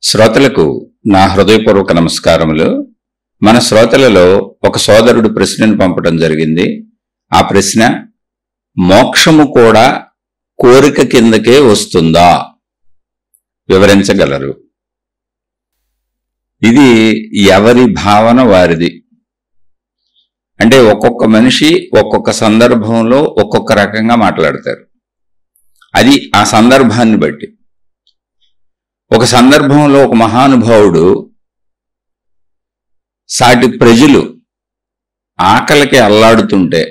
శ్రోతలకు నా హృదయపూర్వక నమస్కారములు. మన శ్రోతలలో ఒక సోదరుడు ప్రశ్నను పంపడం జరిగింది. ఆ ప్రశ్న, మోక్షము కూడా కోరిక కిందకే వస్తుందా? వివరించగలరు? ఇది ఎవరి భావన వారిది. అంటే ఒక్కొక్క మనిషి ఒక్కొక్క సందర్భంలో ఒక్కొక్క రకంగా మాట్లాడతారు. అది ఆ సందర్భాన్ని బట్టి. ఒక సందర్భంలో ఒక మహానుభావుడు సాటి ప్రజలు ఆకలికి అల్లాడుతుంటే,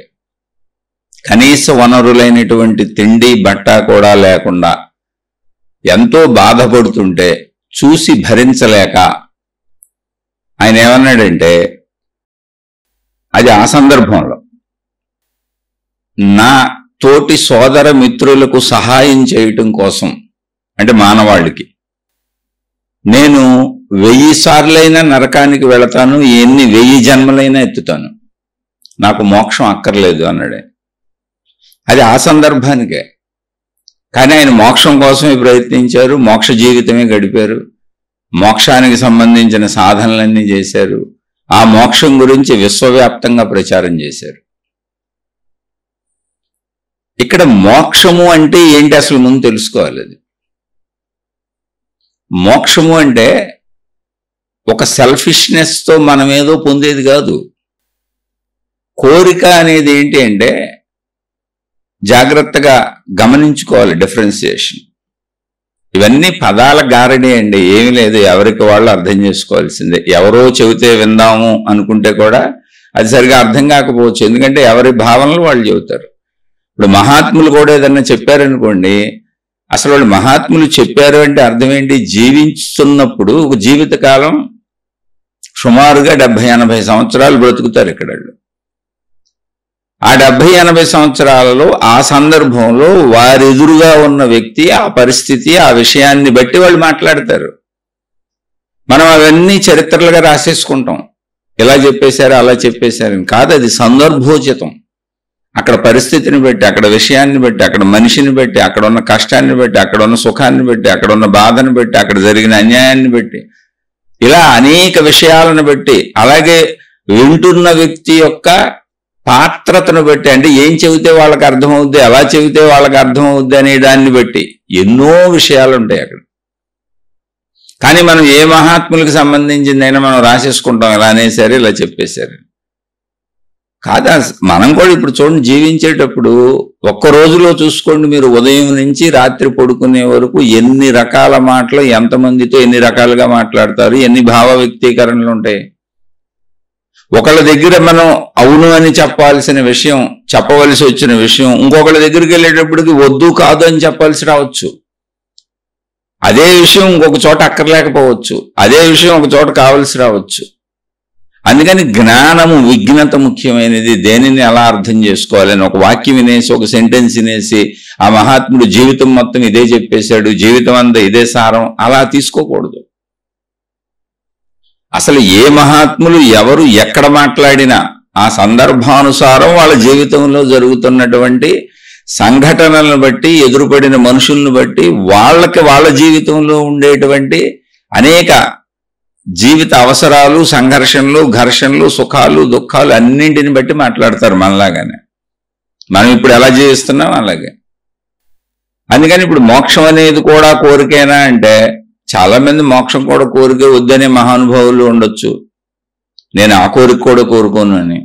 కనీస వనరులైనటువంటి తిండి బట్ట కూడా లేకుండా ఎంతో బాధపడుతుంటే చూసి భరించలేక ఆయన ఏమన్నాడంటే, అది ఆ సందర్భంలో నా తోటి సోదర మిత్రులకు సహాయం చేయటం కోసం, అంటే మానవాళికి, నేను 1000 సార్లైనా నరకానికి వెళతాను, ఎన్ని 1000 జన్మలైనా ఎత్తుతాను, నాకు మోక్షం అక్కర్లేదు అన్నాడే. అది ఆ సందర్భానికే. కానీ ఆయన మోక్షం కోసమే ప్రయత్నించారు, మోక్ష జీవితమే గడిపారు, మోక్షానికి సంబంధించిన సాధనలన్నీ చేశారు, ఆ మోక్షం గురించి విశ్వవ్యాప్తంగా ప్రచారం చేశారు. ఇక్కడ మోక్షము అంటే ఏంటి అసలు ముందు తెలుసుకోవాలి. అది మోక్షము అంటే ఒక సెల్ఫిష్నెస్తో మనం ఏదో పొందేది కాదు. కోరిక అనేది ఏంటి అంటే, జాగ్రత్తగా గమనించుకోవాలి డిఫరెన్సియేషన్. ఇవన్నీ పదాల గారడి అండి, ఏమీ లేదు, ఎవరికి వాళ్ళు అర్థం చేసుకోవాల్సిందే. ఎవరో చెబితే విందాము అనుకుంటే కూడా అది సరిగా అర్థం కాకపోవచ్చు, ఎందుకంటే ఎవరి భావనలు వాళ్ళు చెబుతారు. ఇప్పుడు మహాత్ములు కూడా ఏదన్నా చెప్పారనుకోండి, అసలు వాళ్ళు మహాత్ములు చెప్పారు అంటే అర్థం ఏంటి? జీవిస్తున్నప్పుడు ఒక జీవితకాలం సుమారుగా 70-80 సంవత్సరాలు బ్రతుకుతారు ఇక్కడ వాళ్ళు. ఆ 70-80 సంవత్సరాలలో ఆ సందర్భంలో వారెదురుగా ఉన్న వ్యక్తి, ఆ పరిస్థితి, ఆ విషయాన్ని బట్టి వాళ్ళు మాట్లాడతారు. మనం అవన్నీ చరిత్రలుగా రాసేసుకుంటాం, ఇలా చెప్పేశారు అలా చెప్పేశారని కాదు. అది సందర్భోచితం. అక్కడ పరిస్థితిని బట్టి, అక్కడ విషయాన్ని బట్టి, అక్కడ మనిషిని బట్టి, అక్కడ ఉన్న కష్టాన్ని బట్టి, అక్కడ ఉన్న సుఖాన్ని బట్టి, అక్కడ ఉన్న బాధను బట్టి, అక్కడ జరిగిన అన్యాయాన్ని బట్టి, ఇలా అనేక విషయాలను బట్టి, అలాగే వింటున్న వ్యక్తి యొక్క పాత్రతను బట్టి, అంటే ఏం చెబితే వాళ్ళకి అర్థమవుద్ది, ఎలా చెబితే వాళ్ళకి అర్థమవుద్ది అనే దాన్ని బట్టి ఎన్నో విషయాలు ఉంటాయి అక్కడ. కానీ మనం ఏ మహాత్ములకు సంబంధించిందైనా మనం రాసేసుకుంటాం, ఇలా అనేసారు ఇలా చెప్పేశారు. కాదా, మనం కూడా ఇప్పుడు చూడండి, జీవించేటప్పుడు ఒక్క రోజులో చూసుకోండి, మీరు ఉదయం నుంచి రాత్రి పడుకునే వరకు ఎన్ని రకాల మాటలు, ఎంతమందితో ఎన్ని రకాలుగా మాట్లాడతారు, ఎన్ని భావ వ్యక్తీకరణలు ఉంటాయి. ఒకళ్ళ దగ్గర మనం అవును అని చెప్పాల్సిన విషయం, చెప్పవలసి వచ్చిన విషయం, ఇంకొకళ్ళ దగ్గరికి వెళ్ళేటప్పటికి వద్దు కాదు అని చెప్పాల్సి రావచ్చు. అదే విషయం ఇంకొక చోట అక్కర్లేకపోవచ్చు, అదే విషయం ఒక చోట కావలసి రావచ్చు. అందుకని జ్ఞానము, విజ్ఞత ముఖ్యమైనది. దేనిని ఎలా అర్థం చేసుకోవాలని ఒక వాక్యం వినేసి, ఒక సెంటెన్స్ వినేసి, ఆ మహాత్ముడు జీవితం మొత్తం ఇదే చెప్పేశాడు, జీవితం అంతా ఇదే సారం, అలా తీసుకోకూడదు. అసలు ఏ మహాత్ములు ఎవరు ఎక్కడ మాట్లాడినా ఆ సందర్భానుసారం వాళ్ళ జీవితంలో జరుగుతున్నటువంటి సంఘటనలను బట్టి, ఎదురుపడిన మనుషులను బట్టి, వాళ్ళ జీవితంలో ఉండేటువంటి అనేక జీవిత అవసరాలు, సంఘర్షణలు, ఘర్షణలు, సుఖాలు, దుఃఖాలు అన్నింటిని బట్టి మాట్లాడతారు మనలాగానే. మనం ఇప్పుడు ఎలా జీవిస్తున్నాం అలాగే. అందుకని ఇప్పుడు మోక్షం అనేది కూడా కోరికేనా అంటే, చాలా మంది మోక్షం కూడా కోరికే వద్దనే మహానుభావులు ఉండొచ్చు. నేను ఆ కోరిక కూడా కోరుకోను అని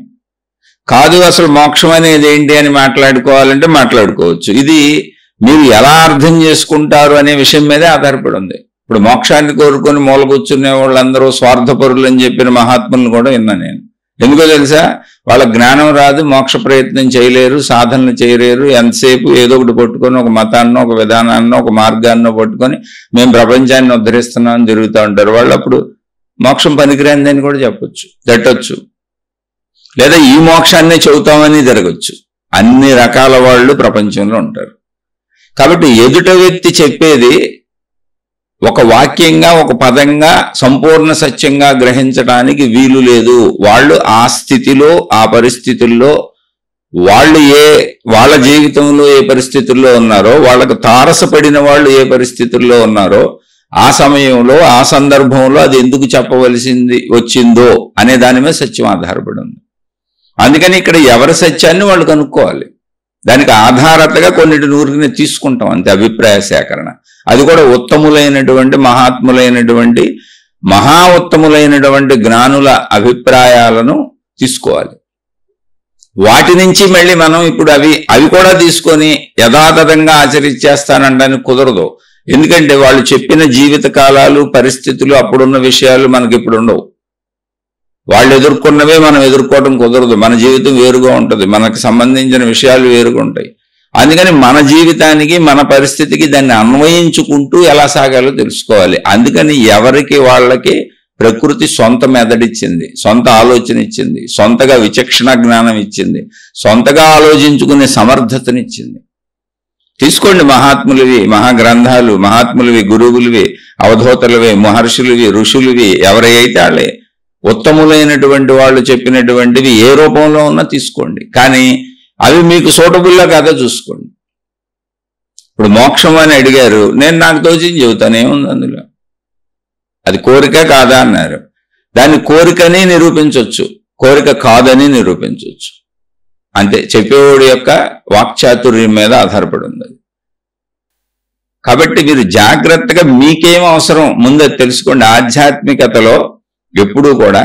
కాదు. అసలు మోక్షం అనేది ఏంటి అని మాట్లాడుకోవాలంటే మాట్లాడుకోవచ్చు. ఇది మీరు ఎలా అర్థం చేసుకుంటారు అనే విషయం మీదే ఆధారపడి ఉంది. ఇప్పుడు మోక్షాన్ని కోరుకొని మూల కూర్చునే వాళ్ళందరూ స్వార్థపరులు అని చెప్పిన మహాత్ములను కూడా విన్నా నేను. ఎందుకో తెలుసా? వాళ్ళ జ్ఞానం రాదు, మోక్ష ప్రయత్నం చేయలేరు, సాధనలు చేయలేరు. ఎంతసేపు ఏదో ఒకటి పట్టుకొని, ఒక మతాన్నో, ఒక విధానాన్నో, ఒక మార్గాన్నో పట్టుకొని మేము ప్రపంచాన్ని ఉద్ధరిస్తున్నామని తిరుగుతూ ఉంటారు. వాళ్ళు అప్పుడు మోక్షం పనికిరాందని కూడా చెప్పొచ్చు, తిట్టొచ్చు, లేదా ఈ మోక్షాన్నే చెబుతామని జరగచ్చు. అన్ని రకాల వాళ్ళు ప్రపంచంలో ఉంటారు. కాబట్టి ఎదుట వ్యక్తి చెప్పేది ఒక వాక్యంగా, ఒక పదంగా, సంపూర్ణ సత్యంగా గ్రహించడానికి వీలు లేదు. వాళ్ళు ఆ స్థితిలో, ఆ పరిస్థితుల్లో, వాళ్ళు వాళ్ళ జీవితంలో ఏ పరిస్థితుల్లో ఉన్నారో, వాళ్ళకు తారసపడిన వాళ్ళు ఏ పరిస్థితుల్లో ఉన్నారో ఆ సమయంలో ఆ సందర్భంలో అది ఎందుకు వచ్చిందో అనే దాని మీద సత్యం ఆధారపడి ఉంది. అందుకని ఇక్కడ ఎవరి సత్యాన్ని వాళ్ళు కనుక్కోవాలి. దానికి ఆధారతగా కొన్నిటి నూరుని తీసుకుంటాం అంతే, అభిప్రాయ సేకరణ. అది కూడా ఉత్తములైనటువంటి మహాత్ములైనటువంటి మహా ఉత్తములైనటువంటి జ్ఞానుల అభిప్రాయాలను తీసుకోవాలి. వాటి నుంచి మళ్ళీ మనం ఇప్పుడు అవి కూడా తీసుకొని యథాతథంగా ఆచరించేస్తానడానికి కుదరదు. ఎందుకంటే వాళ్ళు చెప్పిన జీవిత కాలాలు, పరిస్థితులు, అప్పుడున్న విషయాలు మనకి ఇప్పుడు ఉండవు. వాళ్ళు ఎదుర్కొన్నవే మనం ఎదుర్కోవడం కుదరదు. మన జీవితం వేరుగా ఉంటుంది, మనకు సంబంధించిన విషయాలు వేరుగా ఉంటాయి. అందుకని మన జీవితానికి, మన పరిస్థితికి దాన్ని అన్వయించుకుంటూ ఎలా సాగాలో తెలుసుకోవాలి. అందుకని ఎవరికి వాళ్ళకి ప్రకృతి సొంత మెదడిచ్చింది, సొంత ఆలోచన ఇచ్చింది, సొంతగా విచక్షణ జ్ఞానం ఇచ్చింది, సొంతగా ఆలోచించుకునే సమర్థతనిచ్చింది. తీసుకోండి, మహాత్ములవి, మహాగ్రంథాలు, మహాత్ములవి, గురువులవి, అవధూతలవి, మహర్షులవి, ఋషులవి, ఎవరైతే వాళ్ళే ఉత్తములైనటువంటి వాళ్ళు చెప్పినటువంటివి ఏ రూపంలో ఉన్నా తీసుకోండి. కానీ అవి మీకు సూటబుల్లా కాదా చూసుకోండి. ఇప్పుడు మోక్షం అని అడిగారు, నేను నాకు తోచింది చెబుతాను, ఏముంది అందులో? అది కోరిక కాదా అన్నారు. దాన్ని కోరికని నిరూపించవచ్చు, కోరిక కాదని నిరూపించవచ్చు. అంతే, చెప్పేవాడి యొక్క వాక్చాతుర్యం మీద ఆధారపడి ఉంది. కాబట్టి మీరు జాగ్రత్తగా మీకేం అవసరం ముందే తెలుసుకోండి. ఆధ్యాత్మికతలో ఎప్పుడూ కూడా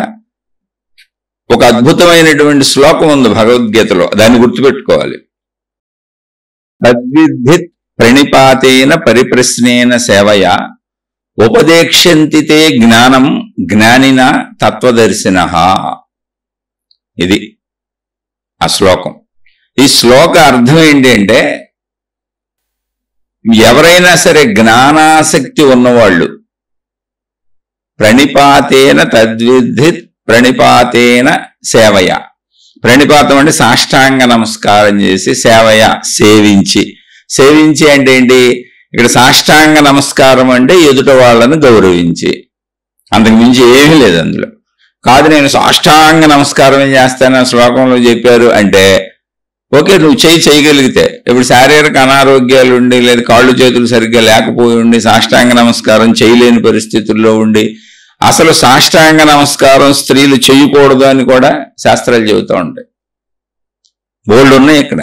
ఒక అద్భుతమైనటువంటి శ్లోకం ఉంది భగవద్గీతలో, దాన్ని గుర్తుపెట్టుకోవాలి. తద్విద్ధిత్ ప్రణిపాతేన పరిప్రశ్నేన సేవయ ఉపదేక్షంతితే జ్ఞానం జ్ఞానిన తత్వదర్శినః. ఇది ఆ శ్లోకం. ఈ శ్లోక అర్థం ఏంటి అంటే, ఎవరైనా సరే జ్ఞానాసక్తి ఉన్నవాళ్ళు ప్రణిపాతేన తద్విద్ధిత్ ప్రణిపాతేన సేవయ. ప్రణిపాతం అంటే సాష్టాంగ నమస్కారం చేసి, సేవయ సేవించి అంటే ఏంటి? ఇక్కడ సాష్టాంగ నమస్కారం అంటే ఎదుట వాళ్ళని గౌరవించి, అంతకు మించి ఏమీ లేదు అందులో. కాదు నేను సాష్టాంగ నమస్కారం చేస్తాను శ్లోకంలో చెప్పారు అంటే, ఓకే నువ్వు చేయగలిగితే. ఇప్పుడు శారీరక అనారోగ్యాలు ఉండి, లేదా కాళ్ళు చేతులు సరిగ్గా లేకపోయి ఉండి సాష్టాంగ నమస్కారం చేయలేని పరిస్థితుల్లో ఉండి, అసలు సాష్టాంగ నమస్కారం స్త్రీలు చేయకూడదు అని కూడా శాస్త్రాలు చెబుతూ ఉంటాయి. బోల్డ్ ఉన్నాయి ఇక్కడ.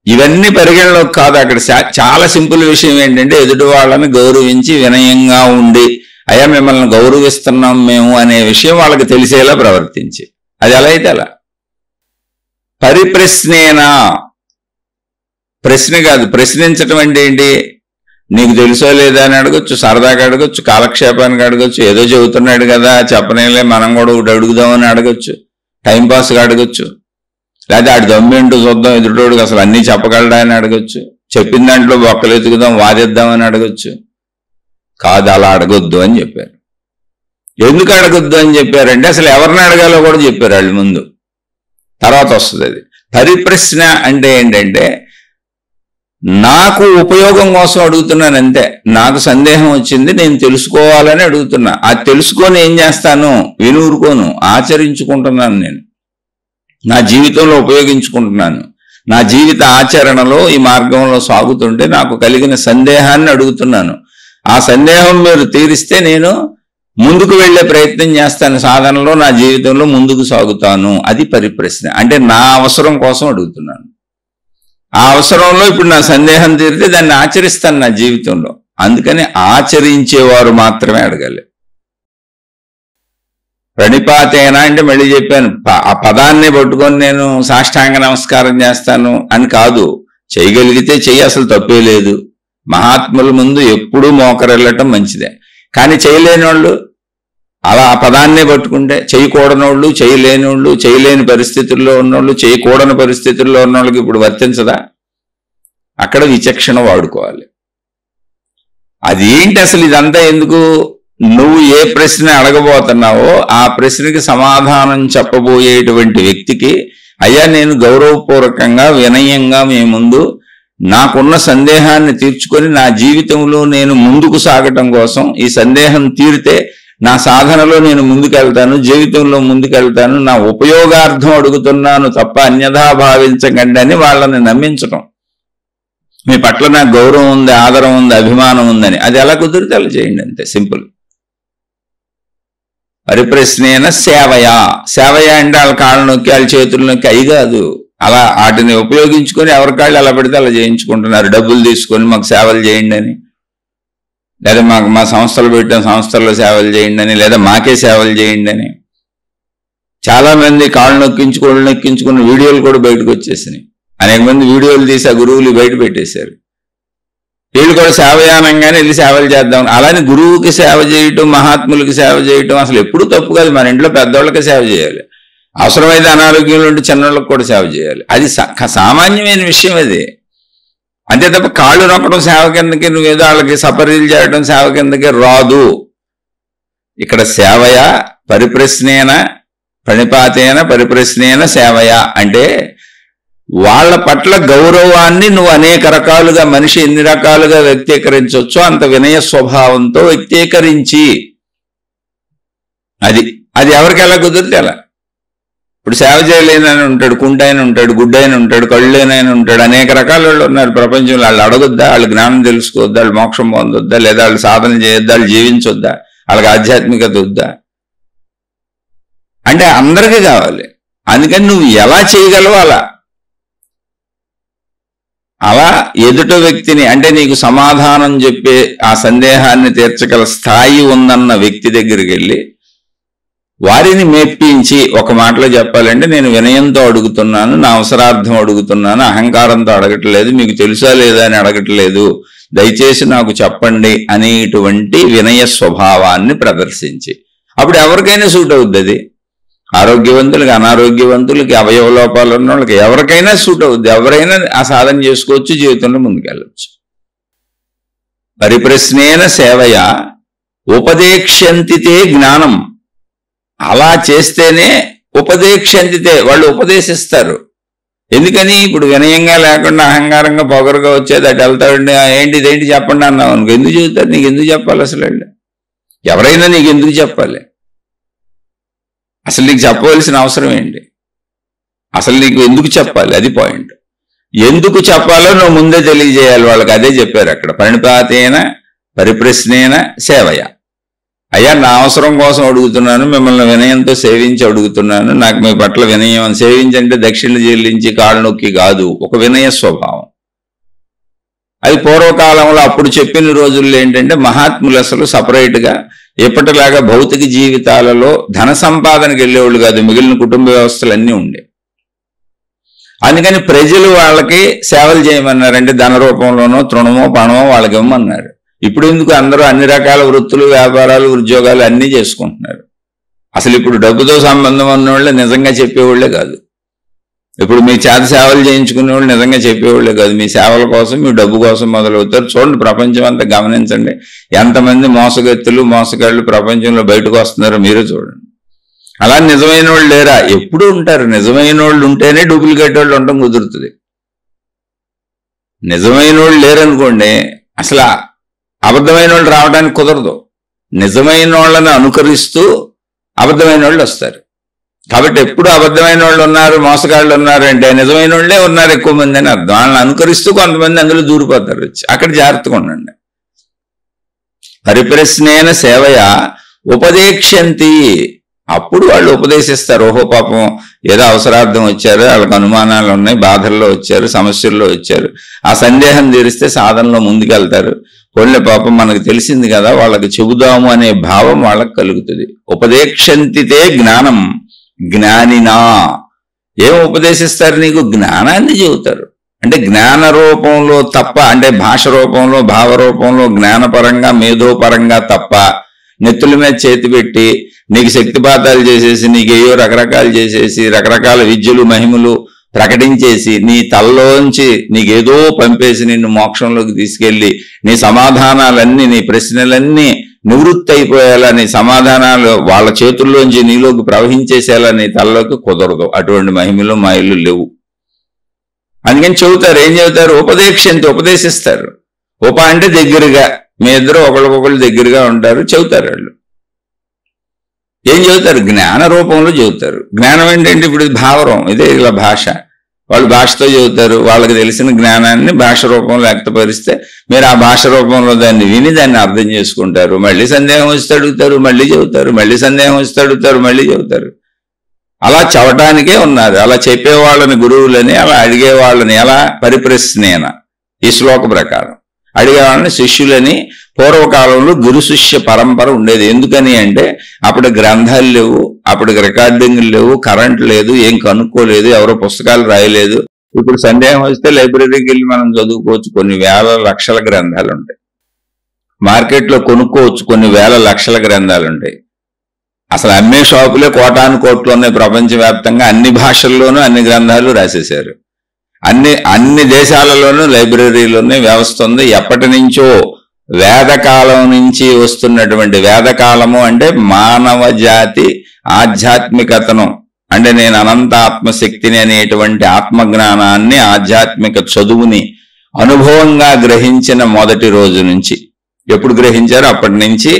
ఇవన్నీ పరిగణలోకి కాదు. అక్కడ చాలా సింపుల్ విషయం ఏంటంటే, ఎదుటి వాళ్ళని గౌరవించి వినయంగా ఉండి, అయ్యా మిమ్మల్ని గౌరవిస్తున్నాం మేము అనే విషయం వాళ్ళకి తెలిసేలా ప్రవర్తించి, అది ఎలా అయితే అలా. పరిప్రశ్నేనా, ప్రశ్న కాదు, ప్రశ్నించటం అంటే ఏంటి? నీకు తెలుసో లేదా అని అడగొచ్చు, సరదాగా అడగొచ్చు, కాలక్షేపానికి అడగొచ్చు, ఏదో చెబుతున్నాడు కదా చెప్పనేలే మనం కూడా ఒకటి అడుగుదామని అడగొచ్చు, టైంపాస్గా అడగొచ్చు, లేదా ఆడి దమ్మేంటో చూద్దాం ఎదుటోడికి అసలు అన్నీ చెప్పగలడా అని అడగొచ్చు, చెప్పిన దాంట్లో బొక్కలు ఎత్తుకుదాం వాదిద్దామని అడగొచ్చు. కాదు, అలా అడగొద్దు అని చెప్పారు. ఎందుకు అడగొద్దు అని చెప్పారంటే, అసలు ఎవరిని అడగాలో కూడా చెప్పారు వాళ్ళు ముందు, తర్వాత వస్తుంది అది. పరిప్రశ్న అంటే ఏంటంటే, నాకు ఉపయోగం కోసం అడుగుతున్నాను అంతే. నాకు సందేహం వచ్చింది, నేను తెలుసుకోవాలని అడుగుతున్నా. అది తెలుసుకొని ఏం చేస్తాను? వినూరుకోను, ఆచరించుకుంటున్నాను. నేను నా జీవితంలో ఉపయోగించుకుంటున్నాను. నా జీవిత ఆచరణలో ఈ మార్గంలో సాగుతుంటే నాకు కలిగిన సందేహాన్ని అడుగుతున్నాను. ఆ సందేహం మీరు తీరిస్తే నేను ముందుకు వెళ్లే ప్రయత్నం చేస్తాను, సాధనలో నా జీవితంలో ముందుకు సాగుతాను. అది పరిప్రశ్న అంటే, నా అవసరం కోసం అడుగుతున్నాను. ఆ అవసరంలో ఇప్పుడు నా సందేహం తీరితే దాన్ని ఆచరిస్తాను నా జీవితంలో. అందుకని ఆచరించేవారు మాత్రమే అడగాలి. ప్రణిపాతేనా అంటే మళ్ళీ చెప్పాను, ఆ పదాన్ని పట్టుకొని నేను సాష్టాంగ నమస్కారం చేస్తాను అని కాదు. చేయగలిగితే చెయ్యి, అసలు తప్పే లేదు. మహాత్ముల ముందు ఎప్పుడూ మోకరెళ్ళటం మంచిదే. కానీ చేయలేని వాళ్ళు అలా ఆ పదాన్నే పట్టుకుంటే, చేయకూడనోళ్ళు, చేయలేనోళ్ళు, చేయలేని పరిస్థితుల్లో ఉన్నోళ్ళు, చేయకూడని పరిస్థితుల్లో ఉన్న వాళ్ళకి ఇప్పుడు వర్తించదా? అక్కడ విచక్షణ వాడుకోవాలి. అది ఏంటి అసలు ఇదంతా ఎందుకు? నువ్వు ఏ ప్రశ్న అడగబోతున్నావో ఆ ప్రశ్నకి సమాధానం చెప్పబోయేటువంటి వ్యక్తికి, అయ్యా నేను గౌరవపూర్వకంగా వినయంగా మీ ముందు నాకున్న సందేహాన్ని తీర్చుకొని నా జీవితంలో నేను ముందుకు సాగటం కోసం, ఈ సందేహం తీరితే నా సాధనలో నేను ముందుకెళ్తాను, జీవితంలో ముందుకెళ్తాను, నా ఉపయోగార్థం అడుగుతున్నాను తప్ప అన్యథా భావించకండి అని వాళ్ళని నమ్మించటం. మీ పట్ల నాకు గౌరవం ఉంది, ఆదరం ఉంది, అభిమానం ఉందని. అది ఎలా కుదిరితే అలా చేయండి, అంతే, సింపుల్. పరిప్రశ్నేన సేవయా. సేవయా అంటే వాళ్ళ కాళ్ళు నొక్కి వాళ్ళ చేతులు నొక్కి అయి కాదు. అలా వాటిని ఉపయోగించుకొని ఎవరి కాళ్ళు ఎలా పెడితే అలా చేయించుకుంటున్నారు. డబ్బులు తీసుకొని మాకు సేవలు చేయండి అని, లేదా మా సంస్థలు పెట్టిన సంస్థల్లో సేవలు చేయండి అని, లేదా మాకే సేవలు చేయండి అని. చాలా మంది కాళ్ళు నొక్కించుకున్న వీడియోలు కూడా బయటకు వచ్చేసినాయి. అనేక మంది వీడియోలు తీసి ఆ గురువులు బయట పెట్టేశారు. వీళ్ళు కూడా సేవయానంగానే వెళ్ళి సేవలు చేద్దాం. అలానే గురువుకి సేవ చేయటం, మహాత్ములకి సేవ చేయటం అసలు ఎప్పుడు తప్పు కాదు. మన ఇంట్లో పెద్దవాళ్ళకి సేవ చేయాలి, అవసరమైతే అనారోగ్యంలో ఉంటే చిన్నవాళ్ళకి కూడా సేవ చేయాలి. అది సామాన్యమైన విషయం అది. అంతే తప్ప కాళ్ళు నొక్కడం సేవ కిందకి, నువ్వేదో వాళ్ళకి సపరీలు చేయడం సేవ కిందకి రాదు. ఇక్కడ సేవయ పరిప్రశ్నేన ప్రణిపాతేన పరిప్రశ్నేన సేవయ అంటే వాళ్ళ పట్ల గౌరవాన్ని నువ్వు అనేక రకాలుగా, మనిషి ఎన్ని రకాలుగా వ్యక్తీకరించవచ్చో అంత వినయ స్వభావంతో వ్యక్తీకరించి, అది ఎవరికి ఎలా కుదిరితే అలా. ఇప్పుడు సేవ చేయలేనని ఉంటాడు, కుంటైన ఉంటాడు, గుడ్డైన ఉంటాడు, కళ్ళైన ఉంటాడు, అనేక రకాల వాళ్ళు ఉన్నారు ప్రపంచంలో. వాళ్ళు అడగొద్దా, వాళ్ళు జ్ఞానం తెలుసుకోవద్దా, వాళ్ళు మోక్షం పొందొద్దా, లేదా వాళ్ళు సాధన చేయొద్దా, వాళ్ళు జీవించొద్దా, వాళ్ళకి ఆధ్యాత్మికత వద్దా అంటే అందరికీ కావాలి. అందుకని నువ్వు ఎలా చేయగలవు అలా ఎదుట వ్యక్తిని, అంటే నీకు సమాధానం చెప్పే ఆ సందేహాన్ని తీర్చగల స్థాయి ఉందన్న వ్యక్తి దగ్గరికి వెళ్ళి వారిని మెప్పించి, ఒక మాటలో చెప్పాలంటే నేను వినయంతో అడుగుతున్నాను, నా అవసరార్థం అడుగుతున్నాను, అహంకారంతో అడగట్లేదు, మీకు తెలుసా లేదా అని అడగట్లేదు, దయచేసి నాకు చెప్పండి అనేటువంటి వినయ స్వభావాన్ని ప్రదర్శించి, అప్పుడు ఎవరికైనా సూట్ అవుద్ది. అది ఆరోగ్యవంతులకి, అనారోగ్యవంతులకి, అవయవ లోపాలు ఉన్న వాళ్ళకి ఎవరికైనా సూట్ అవుద్ది. ఎవరైనా ఆ సాధన చేసుకోవచ్చు, జీవితంలో ముందుకెళ్ళవచ్చు. పరిప్రశ్నేన సేవయ ఉపదేక్షంతితే జ్ఞానం. అలా చేస్తేనే ఉపదేక్షంతితే, వాళ్ళు ఉపదేశిస్తారు. ఎందుకని? ఇప్పుడు వినయంగా లేకుండా అహంకారంగా పొగరుగా వచ్చేది అటు వెళ్తాడు, ఇదేంటి చెప్పండి అన్నావు అనుకో, ఎందుకు చెబుతారు? నీకు ఎందుకు చెప్పాలి అసలు? ఎవరైనా నీకు ఎందుకు చెప్పాలి? అసలు నీకు చెప్పవలసిన అవసరం ఏంటి? అసలు నీకు ఎందుకు చెప్పాలి? అది పాయింట్. ఎందుకు చెప్పాలో నువ్వు ముందే తెలియజేయాలి వాళ్ళకి. అదే చెప్పారు అక్కడ, ప్రణిపాతేన పరిప్రశ్నేన సేవయ. అయ్యా, నా అవసరం కోసం అడుగుతున్నాను, మిమ్మల్ని వినయంతో సేవించి అడుగుతున్నాను, నాకు మీ పట్ల వినయం. సేవించంటే దక్షిణ చెల్లించి కాళ్ళు నొక్కి కాదు, ఒక వినయ స్వభావం. అది పూర్వకాలంలో అప్పుడు చెప్పిన రోజుల్లో ఏంటంటే మహాత్ములు అసలు సపరేట్గా ఎప్పటిలాగా భౌతిక జీవితాలలో ధన సంపాదనకు వెళ్ళేవాళ్ళు కాదు, మిగిలిన కుటుంబ వ్యవస్థలు అన్నీ ఉండే. అందుకని ప్రజలు వాళ్ళకి సేవలు చేయమన్నారంటే ధన రూపంలోనో తృణమో పణమో వాళ్ళకి ఇవ్వమన్నారు. ఇప్పుడు ఎందుకు? అందరూ అన్ని రకాల వృత్తులు, వ్యాపారాలు, ఉద్యోగాలు అన్నీ చేసుకుంటున్నారు. అసలు ఇప్పుడు డబ్బుతో సంబంధం ఉన్నవాళ్ళే నిజంగా చెప్పేవాళ్లే కాదు. ఇప్పుడు మీ చేత సేవలు చేయించుకునే వాళ్ళు నిజంగా చెప్పేవాళ్ళే కాదు. మీ సేవల కోసం, మీ డబ్బు కోసం మొదలవుతారు. చూడండి, ప్రపంచం అంతా గమనించండి, ఎంతమంది మోసగత్తులు, మోసగాళ్ళు ప్రపంచంలో బయటకు వస్తున్నారో మీరే చూడండి. అలా నిజమైన వాళ్ళు లేరా? ఎప్పుడు ఉంటారు. నిజమైన వాళ్ళు ఉంటేనే డూప్లికేట్ వాళ్ళు ఉండటం కుదురుతుంది. నిజమైన వాళ్ళు లేరనుకోండి, అసలు అబద్ధమైన వాళ్ళు రావడానికి కుదరదు. నిజమైన వాళ్ళని అనుకరిస్తూ అబద్ధమైన వాళ్ళు వస్తారు. కాబట్టి ఎప్పుడు అబద్ధమైన వాళ్ళు ఉన్నారు, మోసగాళ్ళు ఉన్నారు అంటే నిజమైన వాళ్ళే ఉన్నారు ఎక్కువ మంది అని అర్థం. వాళ్ళని అనుకరిస్తూ కొంతమంది అందులో దూరిపోతారు. వచ్చి అక్కడ జాగ్రత్తగా ఉండండి. పరిప్రశ్నేన సేవయ ఉపదేక్షంతి. అప్పుడు వాళ్ళు ఉపదేశిస్తారు. ఓహో, పాపం ఏదో అవసరార్థం వచ్చారు, వాళ్ళకి అనుమానాలు ఉన్నాయి, బాధల్లో వచ్చారు, సమస్యల్లో వచ్చారు, ఆ సందేహం తీరిస్తే సాధనలో ముందుకెళ్తారు. పోన్లే పాపం మనకు తెలిసింది కదా, వాళ్ళకి చెబుదాము అనే భావం వాళ్ళకి కలుగుతుంది. ఉపదేక్షంతితే జ్ఞానం జ్ఞానినా. ఏం ఉపదేశిస్తారు? నీకు జ్ఞానాన్ని చెబుతారు. అంటే జ్ఞాన రూపంలో తప్ప, అంటే భాష రూపంలో, భావ రూపంలో, జ్ఞానపరంగా, మేధోపరంగా తప్ప నెత్తుల మీద చేతి పెట్టి నీకు శక్తిపాతాలు చేసేసి, నీకేయో రకరకాలు చేసేసి, రకరకాల విద్యలు మహిమలు ప్రకటించేసి, నీ తల్లోంచి నీకేదో పంపేసి నిన్ను మోక్షంలోకి తీసుకెళ్లి నీ సమాధానాలన్నీ, నీ ప్రశ్నలన్నీ నివృత్తి అయిపోయేలా, నీ సమాధానాలు వాళ్ళ చేతుల్లోంచి నీలోకి ప్రవహించేసేలా నీ తల్లోకి కుదరదు. అటువంటి మహిమలు మాయలు లేవు. అందుకని చెబుతారు. ఏం చెబుతారు? ఉపదేక్షంతి, ఉపదేశిస్తారు. ఉప అంటే దగ్గరగా, మీ ఇద్దరు ఒకరికొకరు దగ్గరగా ఉంటారు, చెబుతారు. వాళ్ళు ఏం చెబుతారు? జ్ఞాన రూపంలో చెబుతారు. జ్ఞానం ఏంటంటే ఇప్పుడు భావరం, ఇదే ఇలా భాష. వాళ్ళు భాషతో చెబుతారు. వాళ్ళకి తెలిసిన జ్ఞానాన్ని భాష రూపంలో వ్యక్తపరిస్తే మీరు ఆ భాష రూపంలో దాన్ని విని దాన్ని అర్థం చేసుకుంటారు. మళ్ళీ సందేహం వస్తే అడుగుతారు, మళ్ళీ చెబుతారు. మళ్ళీ సందేహం వస్తే అడుగుతారు, మళ్ళీ చెబుతారు. అలా చెప్పటానికే ఉన్నారు. అలా చెప్పేవాళ్ళని గురువులని, అలా అడిగేవాళ్ళని ఎలా పరిప్రశ్నేన ఈ శ్లోక ప్రకారం అడిగేవాళ్ళని శిష్యులని పూర్వకాలంలో గురు శిష్య పరంపర ఉండేది. ఎందుకని అంటే అప్పుడు గ్రంథాలు లేవు, అప్పుడు రికార్డింగ్లు లేవు, కరెంట్ లేదు, ఏం కనుక్కోలేదు, ఎవరో పుస్తకాలు రాయలేదు. ఇప్పుడు సందేహం వస్తే లైబ్రరీకి వెళ్ళి మనం చదువుకోవచ్చు. కొన్ని వేల లక్షల గ్రంథాలు ఉంటాయి. మార్కెట్లో కొనుక్కోవచ్చు, కొన్ని వేల లక్షల గ్రంథాలు ఉంటాయి. అసలు అమ్మే షాపులే కోటాను కోట్లు ఉన్నాయి ప్రపంచవ్యాప్తంగా. అన్ని భాషల్లోనూ అన్ని గ్రంథాలు రాసేశారు. అన్ని దేశాలలోనూ లైబ్రరీలోనే వ్యవస్థ ఉంది. ఎప్పటి నుంచో వేదకాలం నుంచి వస్తున్నటువంటి, వేదకాలము అంటే మానవ జాతి ఆధ్యాత్మికతను, అంటే నేను అనంత ఆత్మశక్తిని అనేటువంటి ఆత్మజ్ఞానాన్ని, ఆధ్యాత్మిక చదువుని అనుభవంగా గ్రహించిన మొదటి రోజు నుంచి, ఎప్పుడు గ్రహించారో అప్పటి నుంచి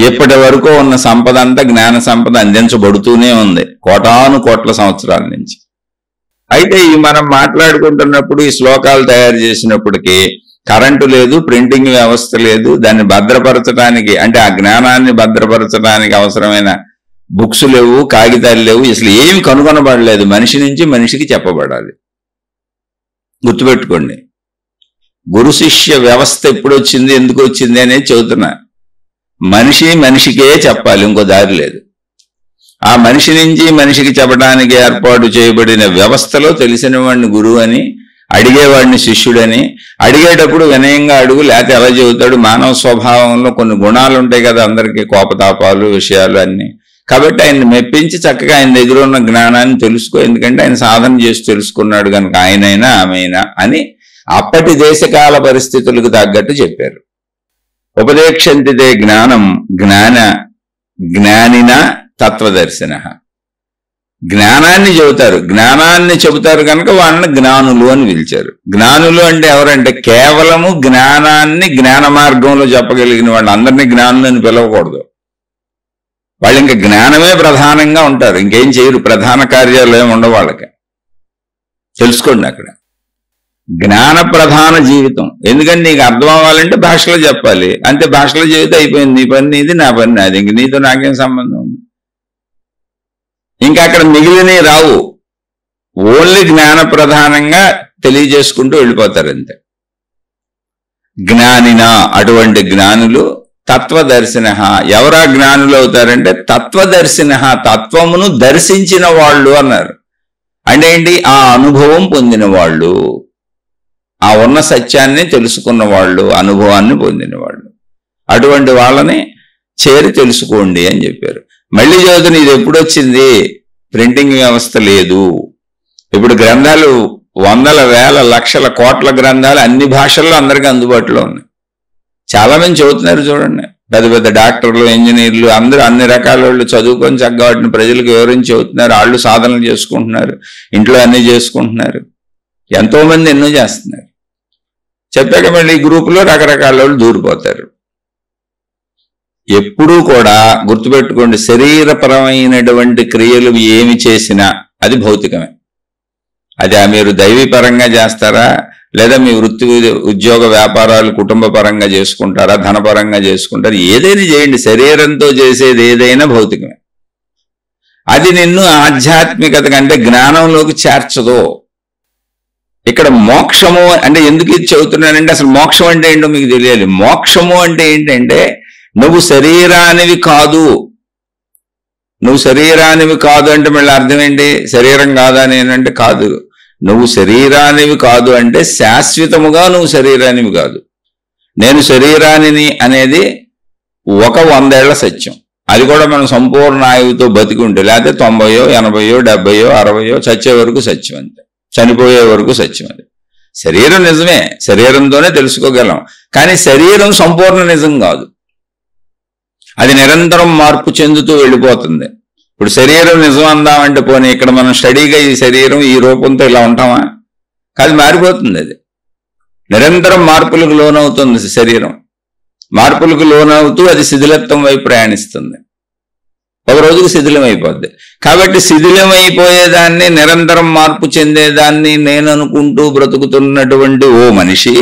ఇప్పటి వరకు ఉన్న సంపద అంతా జ్ఞాన సంపద అందించబడుతూనే ఉంది కోటాను కోట్ల సంవత్సరాల నుంచి. అయితే ఈ మనం మాట్లాడుకుంటున్నప్పుడు ఈ శ్లోకాలు తయారు చేసినప్పటికీ కరెంటు లేదు, ప్రింటింగ్ వ్యవస్థ లేదు, దాన్ని భద్రపరచడానికి అంటే ఆ జ్ఞానాన్ని భద్రపరచడానికి అవసరమైన బుక్స్ లేవు, కాగితాలు లేవు, అసలు ఏమి కనుగొనబడలేదు. మనిషి నుంచి మనిషికి చెప్పబడాలి. గుర్తుపెట్టుకోండి, గురు శిష్య వ్యవస్థ ఎప్పుడు వచ్చింది, ఎందుకు వచ్చింది అనేది చెబుతున్నా. మనిషి మనిషికే చెప్పాలి, ఇంకో దారి లేదు. ఆ మనిషి నుంచి మనిషికి చెప్పడానికి ఏర్పాటు చేయబడిన వ్యవస్థలో తెలిసిన వాడిని గురువు అని, అడిగేవాడిని శిష్యుడని, అడిగేటప్పుడు వినయంగా అడుగు, లేకపోతే ఎలా చెబుతాడు. మానవ స్వభావంలో కొన్ని గుణాలు ఉంటాయి కదా అందరికీ, కోపతాపాలు, విషయాలు అన్నీ. కాబట్టి ఆయన్ని మెప్పించి చక్కగా ఆయన దగ్గర ఉన్న జ్ఞానాన్ని తెలుసుకో, ఎందుకంటే ఆయన సాధన చేసి తెలుసుకున్నాడు కనుక ఆయనైనా ఆమెైనా అని అప్పటి దేశకాల పరిస్థితులకు తగ్గట్టు చెప్పారు. ఉపదేక్షంతితే జ్ఞానం జ్ఞానిన తత్వదర్శన. జ్ఞానాన్ని చెబుతారు, జ్ఞానాన్ని చెబుతారు కనుక వాళ్ళని జ్ఞానులు అని పిలిచారు. జ్ఞానులు అంటే ఎవరంటే కేవలము జ్ఞానాన్ని జ్ఞాన మార్గంలో చెప్పగలిగిన వాళ్ళు. అందరినీ జ్ఞానులు అని పిలవకూడదు. వాళ్ళు ఇంకా జ్ఞానమే ప్రధానంగా ఉంటారు, ఇంకేం చేయరు. ప్రధాన కార్యాలు ఏమి ఉండవు వాళ్ళకి. తెలుసుకోండి, అక్కడ జ్ఞాన ప్రధాన జీవితం. ఎందుకంటే నీకు అర్థం అవ్వాలంటే భాషలో చెప్పాలి, అంతే. భాషలో చెబితే అయిపోయింది. నీ పని నీది, నా పని నాది, ఇంక నీతో నాకేం సంబంధం ఉంది. ఇంకా అక్కడ మిగిలినవి రావు. ఓన్లీ జ్ఞాన ప్రధానంగా తెలియజేసుకుంటూ వెళ్ళిపోతారు అంతే. జ్ఞానిన, అటువంటి జ్ఞానులు. తత్వదర్శిన, ఎవరా జ్ఞానులు అవుతారంటే తత్వదర్శిన, తత్వమును దర్శించిన వాళ్ళు అన్నారు. అంటే ఏంటి? ఆ అనుభవం పొందిన వాళ్ళు, ఆ ఉన్న సత్యాన్ని తెలుసుకున్న వాళ్ళు, అనుభవాన్ని పొందిన వాళ్ళు. అటువంటి వాళ్ళని చేరి తెలుసుకోండి అని చెప్పారు. మళ్ళీ చదువుతున్న ఇది ఎప్పుడు వచ్చింది? ప్రింటింగ్ వ్యవస్థ లేదు. ఇప్పుడు గ్రంథాలు వందల వేల లక్షల కోట్ల గ్రంథాలు అన్ని భాషల్లో అందరికీ అందుబాటులో ఉన్నాయి. చాలా మంది చదువుతున్నారు చూడండి. పెద్ద పెద్ద డాక్టర్లు, ఇంజనీర్లు అందరూ అన్ని రకాల వాళ్ళు చదువుకొని చక్కగా వాటిని ప్రజలకు వివరించి చదువుతున్నారు. వాళ్ళు సాధనలు చేసుకుంటున్నారు, ఇంట్లో అన్నీ చేసుకుంటున్నారు. ఎంతో మంది ఎన్నో చేస్తున్నారు. చెప్పాక మళ్ళీ ఈ గ్రూపులో రకరకాల వాళ్ళు దూరిపోతారు. ఎప్పుడూ కూడా గుర్తుపెట్టుకోండి, శరీరపరమైనటువంటి క్రియలు ఏమి చేసినా అది భౌతికమే. అది మీరు దైవీపరంగా చేస్తారా, లేదా మీ వృత్తి ఉద్యోగ వ్యాపారాలు కుటుంబ పరంగా చేసుకుంటారా, ధనపరంగా చేసుకుంటారా, ఏదైనా చేయండి, శరీరంతో చేసేది ఏదైనా భౌతికమే. అది నిన్ను ఆధ్యాత్మికత కంటే జ్ఞానంలోకి చేర్చదో. ఇక్కడ మోక్షము అంటే ఎందుకు ఇది చెబుతున్నానంటే, అసలు మోక్షం అంటే ఏంటో మీకు తెలియాలి. మోక్షము అంటే ఏంటంటే నువ్వు శరీరానివి కాదు. నువ్వు శరీరానివి కాదు అంటే మళ్ళీ అర్థం ఏంటి? శరీరం కాదా నేనంటే కాదు. నువ్వు శరీరానివి కాదు అంటే శాశ్వతముగా నువ్వు శరీరానివి కాదు. నేను శరీరానిని అనేది 100 ఏళ్ల సత్యం. అది కూడా మనం సంపూర్ణ ఆయువుతో బతికి ఉంటే, లేకపోతే 90, 80, 70, 60 చచ్చే వరకు సత్యం అంతే. చనిపోయే వరకు సత్యం. అది శరీరం నిజమే, శరీరంతోనే తెలుసుకోగలం. కానీ శరీరం సంపూర్ణ నిజం కాదు. అది నిరంతరం మార్పు చెందుతూ వెళ్ళిపోతుంది. ఇప్పుడు శరీరం నిజం అందామంటే పోనీ ఇక్కడ మనం స్టడీగా ఈ శరీరం ఈ రూపంతో ఇలా ఉంటామా? కాదు, మారిపోతుంది. అది నిరంతరం మార్పులకు లోనవుతుంది. శరీరం మార్పులకు లోనవుతూ అది శిథిలత్వం వైపు ప్రయాణిస్తుంది. ఒక రోజుకి శిథిలం అయిపోద్ది. కాబట్టి శిథిలం అయిపోయేదాన్ని, నిరంతరం మార్పు చెందేదాన్ని నేను అనుకుంటూ బ్రతుకుతున్నటువంటి ఓ మనిషి,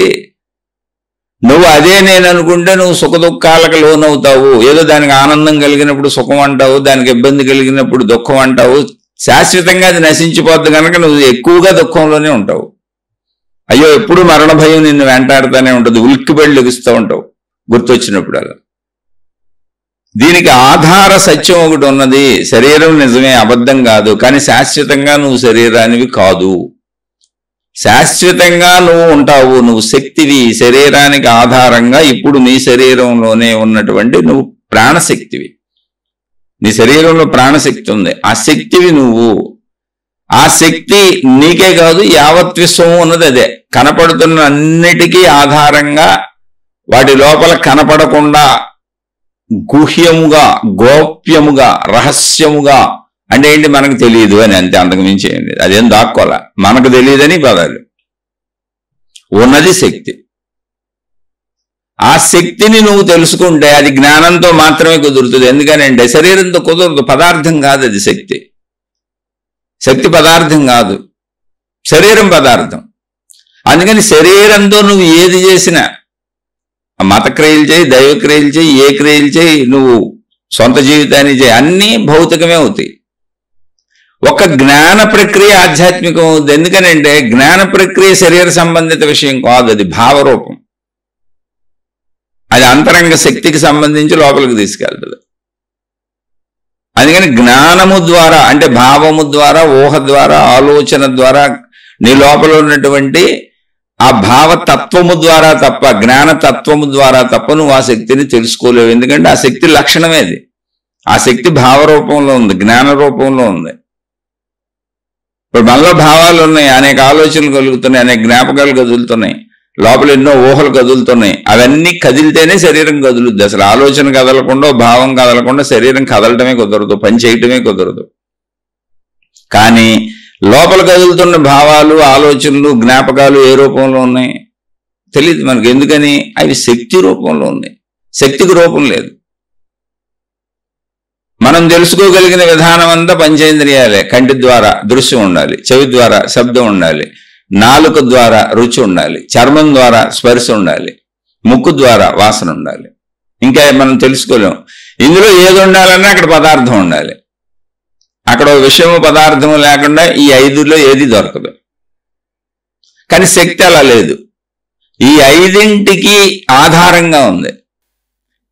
నువ్వు అదే నేను అనుకుంటే నువ్వు సుఖ దుఃఖాలకు లోనవుతావు. ఏదో దానికి ఆనందం కలిగినప్పుడు సుఖం అంటావు, దానికి ఇబ్బంది కలిగినప్పుడు దుఃఖం అంటావు. శాశ్వతంగా అది నశించిపోద్ది కనుక నువ్వు ఎక్కువగా దుఃఖంలోనే ఉంటావు. అయ్యో ఎప్పుడు మరణ భయం నిన్ను వెంటాడుతూనే ఉంటుంది, ఉలిక్కిపడి లెగుస్తూ ఉంటావు గుర్తొచ్చినప్పుడు. అలా దీనికి ఆధార సత్యం ఒకటి ఉన్నది. శరీరం నిజమే, అబద్ధం కాదు, కానీ శాశ్వతంగా నువ్వు శరీరానివి కాదు. శాశ్వతంగా నువ్వు ఉంటావు, నువ్వు శక్తివి. శరీరానికి ఆధారంగా ఇప్పుడు నీ శరీరంలోనే ఉన్నటువంటి నువ్వు ప్రాణశక్తివి. నీ శరీరంలో ప్రాణశక్తి ఉంది, ఆ శక్తివి నువ్వు. ఆ శక్తి నీకే కాదు, యావత్ విశ్వము ఉన్నది అదే. కనపడుతున్న అన్నిటికీ ఆధారంగా, వాటి లోపల కనపడకుండా గుహ్యముగా, గోప్యముగా, రహస్యముగా, అంటే ఏంటి మనకు తెలియదు అని, అంతే, అంతకు మించి ఏం లేదు. అదేం దాక్కోలే, మనకు తెలియదని పదాలు. ఉన్నది శక్తి. ఆ శక్తిని నువ్వు తెలుసుకుంటే అది జ్ఞానంతో మాత్రమే కుదురుతుంది. ఎందుకనంటే శరీరంతో కుదరదు, పదార్థం కాదు అది. శక్తి శక్తి పదార్థం కాదు, శరీరం పదార్థం. అందుకని శరీరంతో నువ్వు ఏది చేసినా, మత క్రియలు చేయి, దైవ క్రియలు చేయి, ఏ క్రియలు చేయి, నువ్వు సొంత జీవితాన్ని చేయి, అన్నీ భౌతికమే అవుతాయి. ఒక జ్ఞాన ప్రక్రియ ఆధ్యాత్మికం అవుతుంది. ఎందుకనంటే జ్ఞాన ప్రక్రియ శరీర సంబంధిత విషయం కాదు, అది భావరూపం. అది అంతరంగ శక్తికి సంబంధించి లోపలికి తీసుకెళ్తుంది. అందుకని జ్ఞానము ద్వారా, అంటే భావము ద్వారా, ఊహ ద్వారా, ఆలోచన ద్వారా, నీ లోపల ఉన్నటువంటి ఆ భావతత్వము ద్వారా తప్ప, జ్ఞానతత్వము ద్వారా తప్ప నువ్వు ఆ శక్తిని తెలుసుకోలేవు. ఎందుకంటే ఆ శక్తి లక్షణమేది. ఆ శక్తి భావరూపంలో ఉంది, జ్ఞాన రూపంలో ఉంది. ఇప్పుడు మనలో భావాలు ఉన్నాయి, అనేక ఆలోచనలు కలుగుతున్నాయి, అనేక జ్ఞాపకాలు కదులుతున్నాయి, లోపల ఎన్నో ఊహలు కదులుతున్నాయి. అవన్నీ కదిలితేనే శరీరం కదులుద్ది. అసలు ఆలోచన కదలకుండా, భావం కదలకుండా శరీరం కదలటమే కుదరదు, పని చేయటమే కుదరదు. కానీ లోపల కదులుతున్న భావాలు, ఆలోచనలు, జ్ఞాపకాలు ఏ రూపంలో ఉన్నాయి తెలియదు మనకు. ఎందుకని? అవి శక్తి రూపంలో ఉన్నాయి. శక్తికి రూపం లేదు. మనం తెలుసుకోగలిగిన విధానం అంతా పంచేంద్రియాలే. కంటి ద్వారా దృశ్యం ఉండాలి, చెవి ద్వారా శబ్దం ఉండాలి, నాలుక ద్వారా రుచి ఉండాలి, చర్మం ద్వారా స్పర్శ ఉండాలి, ముక్కు ద్వారా వాసన ఉండాలి. ఇంకా మనం తెలుసుకోలేం. ఇందులో ఏది ఉండాలన్నా అక్కడ పదార్థం ఉండాలి. అక్కడ విషయము పదార్థము లేకుండా ఈ ఐదులో ఏది దొరకదు. కానీ శక్తి అలా లేదు. ఈ ఐదింటికి ఆధారంగా ఉంది.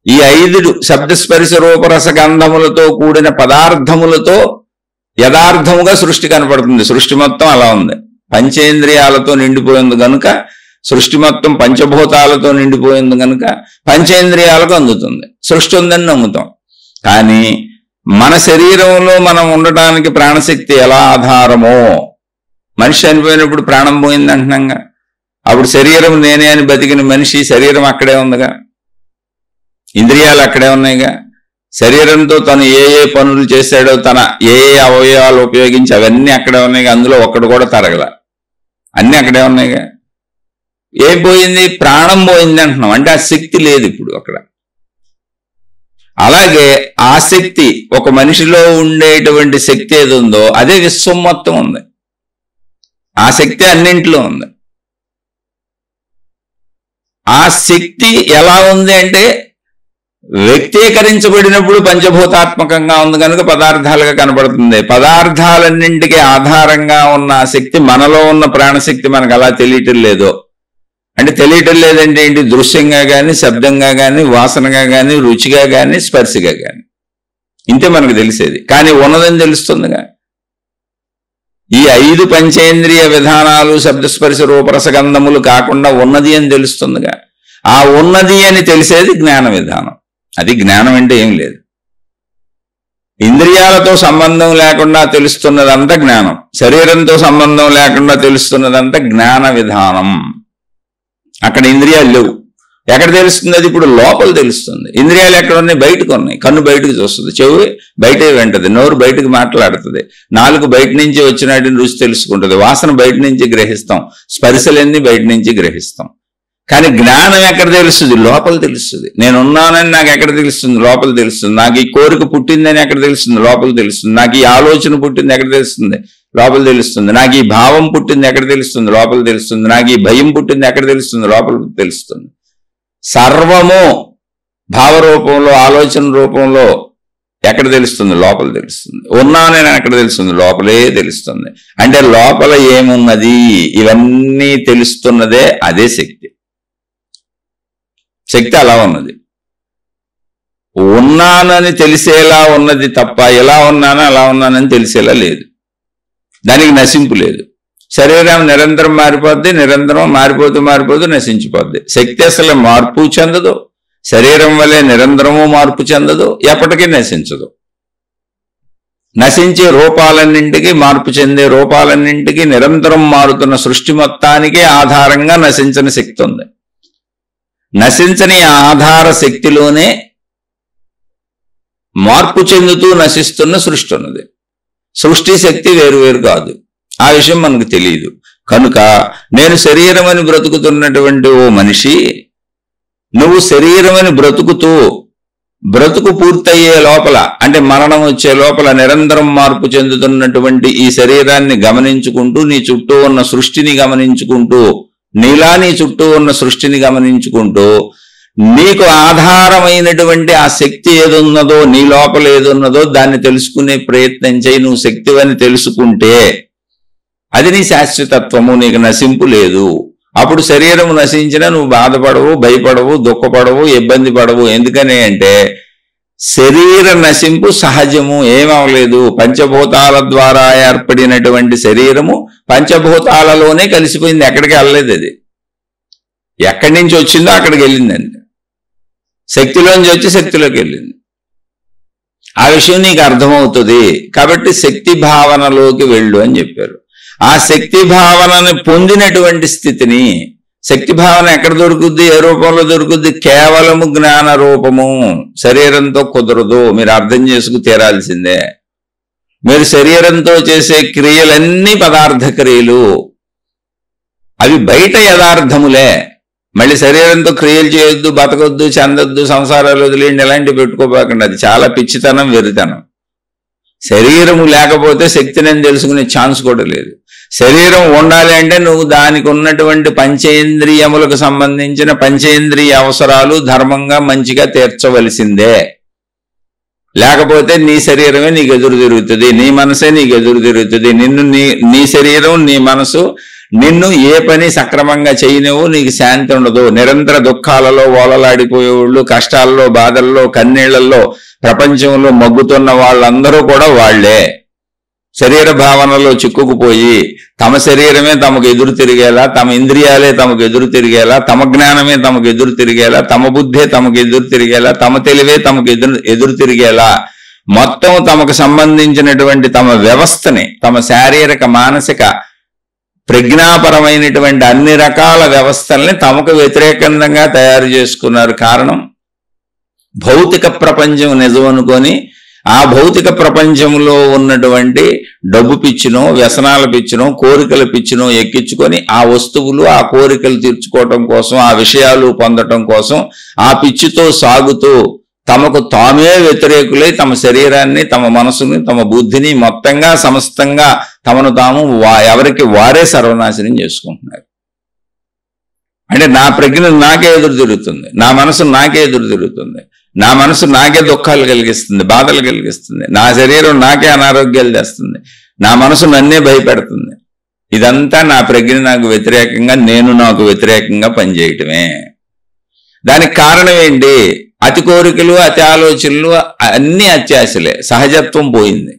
ఈ ఐదు శబ్దస్పర్శ రూపరసగంధములతో కూడిన పదార్థములతో యథార్థముగా సృష్టి కనపడుతుంది. సృష్టి మొత్తం అలా ఉంది. పంచేంద్రియాలతో నిండిపోయింది కనుక సృష్టి మొత్తం పంచభూతాలతో నిండిపోయింది కనుక పంచేంద్రియాలకు అందుతుంది. సృష్టి ఉందని నమ్ముతాం. కానీ మన శరీరంలో మనం ఉండటానికి ప్రాణశక్తి ఎలా ఆధారమో, మనిషి చనిపోయినప్పుడు ప్రాణం పోయింది అంటున్నాగా, అప్పుడు శరీరం నేనే అని బతికిన మనిషి శరీరం అక్కడే ఉందిగా, ఇంద్రియాలు అక్కడే ఉన్నాయిగా. శరీరంతో తను ఏ ఏ పనులు చేశాడో, తన ఏ ఏ అవయవాలు ఉపయోగించి అవన్నీ అక్కడే ఉన్నాయిగా. అందులో ఒక్కడు కూడా తరగల, అన్నీ అక్కడే ఉన్నాయిగా. ఏం పోయింది? ప్రాణం పోయింది అంటున్నాం. అంటే ఆ శక్తి లేదు ఇప్పుడు అక్కడ. అలాగే ఆ శక్తి, ఒక మనిషిలో ఉండేటువంటి శక్తి ఏది ఉందో అదే విశ్వం మొత్తం ఉంది. ఆ శక్తి అన్నింటిలో ఉంది. ఆ శక్తి ఎలా ఉంది అంటే వ్యక్తీకరించబడినప్పుడు పంచభూతాత్మకంగా ఉంది కనుక పదార్థాలుగా కనబడుతుంది. పదార్థాలన్నింటికి ఆధారంగా ఉన్న ఆ శక్తి మనలో ఉన్న ప్రాణశక్తి మనకు అలా తెలియటం లేదు. అంటే తెలియటం లేదంటే ఏంటి? దృశ్యంగా కానీ, శబ్దంగా కానీ, వాసనగా కానీ, రుచిగా కానీ, స్పర్శగా కానీ, ఇంతే మనకు తెలిసేది. కానీ ఉన్నదని తెలుస్తుందిగా. ఈ ఐదు పంచేంద్రియ విధానాలు శబ్దస్పర్శ రూపరసగంధములు కాకుండా ఉన్నది అని తెలుస్తుందిగా. ఆ ఉన్నది అని తెలిసేది జ్ఞాన విధానం. అది జ్ఞానం అంటే ఏం లేదు. ఇంద్రియాలతో సంబంధం లేకుండా తెలుస్తున్నదంతా జ్ఞానం. శరీరంతో సంబంధం లేకుండా తెలుస్తున్నదంతా జ్ఞాన విధానం. అక్కడ ఇంద్రియాలు లేవు. ఎక్కడ తెలుస్తుంది అది? ఇప్పుడు లోపల తెలుస్తుంది. ఇంద్రియాలు ఎక్కడ ఉన్నాయి? బయటకు ఉన్నాయి. కన్ను బయటకు చూస్తుంది, చెవి బయటే వింటది, నోరు బయటకు మాట్లాడుతుంది, నాలుగు బయట నుంచి వచ్చినట్టు రుచి తెలుసుకుంటుంది, వాసన బయట నుంచి గ్రహిస్తాం, స్పర్శలన్నీ బయట నుంచి గ్రహిస్తాం. కానీ జ్ఞానం ఎక్కడ తెలుస్తుంది? లోపల తెలుస్తుంది. నేనున్నానని నాకు ఎక్కడ తెలుస్తుంది? లోపల తెలుస్తుంది. నాకు ఈ కోరిక పుట్టిందని ఎక్కడ తెలుస్తుంది? లోపల తెలుస్తుంది. నాకు ఈ ఆలోచన పుట్టింది ఎక్కడ తెలుస్తుంది? లోపల తెలుస్తుంది. నాకు ఈ భావం పుట్టింది ఎక్కడ తెలుస్తుంది? లోపల తెలుస్తుంది. నాకు ఈ భయం పుట్టింది ఎక్కడ తెలుస్తుంది? లోపల తెలుస్తుంది. సర్వము భావరూపంలో, ఆలోచన రూపంలో ఎక్కడ తెలుస్తుంది? లోపల తెలుస్తుంది. ఉన్నానని ఎక్కడ తెలుస్తుంది? లోపలే తెలుస్తుంది. అంటే లోపల ఏమున్నది? ఇవన్నీ తెలుస్తున్నదే అదే శక్తి. శక్తి అలా ఉన్నది. ఉన్నానని తెలిసేలా ఉన్నది తప్ప ఎలా ఉన్నానో అలా ఉన్నానని తెలిసేలా లేదు. దానికి నశింపు లేదు. శరీరం నిరంతరం మారిపోద్ది, నిరంతరం మారిపోతూ నశించిపోద్ది. శక్తి అసలు మార్పు చెందదు. శరీరం వల్లే నిరంతరము మార్పు చెందదు, ఎప్పటికీ నశించదు. నశించే రూపాలన్నింటికి, మార్పు చెందే రూపాలన్నింటికి, నిరంతరం మారుతున్న సృష్టి మొత్తానికి ఆధారంగా నశించని శక్తి ఉంది. నశించని ఆధార శక్తిలోనే మార్పు చెందుతూ నశిస్తున్న సృష్టి ఉన్నది. సృష్టి శక్తి వేరు కాదు. ఆ విషయం మనకు తెలియదు. కనుక నేను శరీరం అని బ్రతుకుతున్నటువంటి ఓ మనిషి, నువ్వు శరీరం అని బ్రతుకు పూర్తయ్యే లోపల, అంటే మరణం వచ్చే లోపల నిరంతరం మార్పు చెందుతున్నటువంటి ఈ శరీరాన్ని గమనించుకుంటూ, నీ చుట్టూ ఉన్న సృష్టిని గమనించుకుంటూ, నీలా నీ చుట్టూ ఉన్న సృష్టిని గమనించుకుంటూ, నీకు ఆధారమైనటువంటి ఆ శక్తి ఏదున్నదో, నీ లోపల ఏదున్నదో దాన్ని తెలుసుకునే ప్రయత్నం చేయి. నువ్వు శక్తివని తెలుసుకుంటే అది నీ శాశ్వతత్వము, నీకు నశింపు లేదు. అప్పుడు శరీరం నశించినా నువ్వు బాధపడవు, భయపడవు, దుఃఖపడవు, ఇబ్బంది పడవు. ఎందుకని అంటే శరీర నశింపు సహజము, ఏమవలేదు. పంచభూతాల ద్వారా ఏర్పడినటువంటి శరీరము పంచభూతాలలోనే కలిసిపోయింది, ఎక్కడికి వెళ్ళలేదు. అది ఎక్కడి నుంచి వచ్చిందో అక్కడికి వెళ్ళిందండి. శక్తిలోంచి వచ్చి శక్తిలోకి వెళ్ళింది. ఆ విషయం నీకు అర్థమవుతుంది. కాబట్టి శక్తి భావనలోకి వెళ్ళు అని చెప్పారు. ఆ శక్తి భావనని పొందినటువంటి స్థితిని, శక్తి భావన ఎక్కడ దొరుకుద్ది, ఏ రూపంలో దొరుకుద్ది? కేవలము జ్ఞాన రూపము. శరీరంతో కుదరదు, మీరు అర్థం చేసుకు తీరాల్సిందే. మీరు శరీరంతో చేసే క్రియలన్నీ పదార్థ క్రియలు, అవి బయట యథార్థములే. మళ్ళీ శరీరంతో క్రియలు చేయొద్దు, బతకొద్దు, చెందొద్దు, సంసారాలు వదిలేండి, ఎలాంటివి పెట్టుకోపోకండి. అది చాలా పిచ్చితనం, వెరితనం. శరీరము లేకపోతే శక్తిని తెలుసుకునే ఛాన్స్ కూడా లేదు. శరీరం ఉండాలి అంటే నువ్వు దానికి ఉన్నటువంటి పంచేంద్రియములకు సంబంధించిన పంచేంద్రియ అవసరాలు ధర్మంగా మంచిగా తీర్చవలసిందే. లేకపోతే నీ శరీరమే నీకు ఎదురు తిరుగుతుంది, నీ మనసే నీకు ఎదురు తిరుగుతుంది. నీ శరీరం, నీ మనసు నిన్ను ఏ పని సక్రమంగా చేయనివ్వు, నీకు శాంతి ఉండదు. నిరంతర దుఃఖాలలో ఓలలాడిపోయేవాళ్ళు, కష్టాల్లో, బాధల్లో, కన్నీళ్లలో ప్రపంచంలో మగ్గుతున్న వాళ్ళందరూ కూడా వాళ్లే. శరీర భావనలో చిక్కుకుపోయి తమ శరీరమే తమకు ఎదురు తిరిగేలా, తమ ఇంద్రియాలే తమకు ఎదురు తిరిగేలా, తమ జ్ఞానమే తమకు ఎదురు తిరిగేలా, తమ బుద్ధే తమకు ఎదురు తిరిగేలా, తమ తెలివే తమకు ఎదురు తిరిగేలా, మొత్తం తమకు సంబంధించినటువంటి తమ వ్యవస్థని, తమ శారీరక, మానసిక, ప్రజ్ఞాపరమైనటువంటి అన్ని రకాల వ్యవస్థల్ని తమకు వ్యతిరేకంగా తయారు చేసుకున్నారు. కారణం భౌతిక ప్రపంచం నిజం అనుకొని ఆ భౌతిక ప్రపంచంలో ఉన్నటువంటి డబ్బు పిచ్చినో, వ్యసనాల పిచ్చినో, కోరికల పిచ్చినో ఎక్కించుకొని ఆ వస్తువులు, ఆ కోరికలు తీర్చుకోవటం కోసం, ఆ విషయాలు పొందటం కోసం ఆ పిచ్చితో సాగుతూ తమకు తామే వ్యతిరేకులై తమ శరీరాన్ని, తమ మనసుని, తమ బుద్ధిని మొత్తంగా సమస్తంగా తమను తాము ఎవరికి వారే సర్వనాశనం చేసుకుంటున్నారు. అంటే నా ప్రజ్ఞ నాకే ఎదురు తిరుగుతుంది, నా మనసు నాకే ఎదురు తిరుగుతుంది, నా మనసు నాకే దుఃఖాలు కలిగిస్తుంది, బాధలు కలిగిస్తుంది, నా శరీరం నాకే అనారోగ్యాలు తెస్తుంది, నా మనసు నన్నే భయపెడుతుంది. ఇదంతా నా ప్రజ్ఞ నాకు వ్యతిరేకంగా, నేను నాకు వ్యతిరేకంగా పనిచేయటమే. దానికి కారణం ఏంటి? అతి కోరికలు, అతి ఆలోచనలు, అన్ని అత్యాశలే. సహజత్వం పోయింది.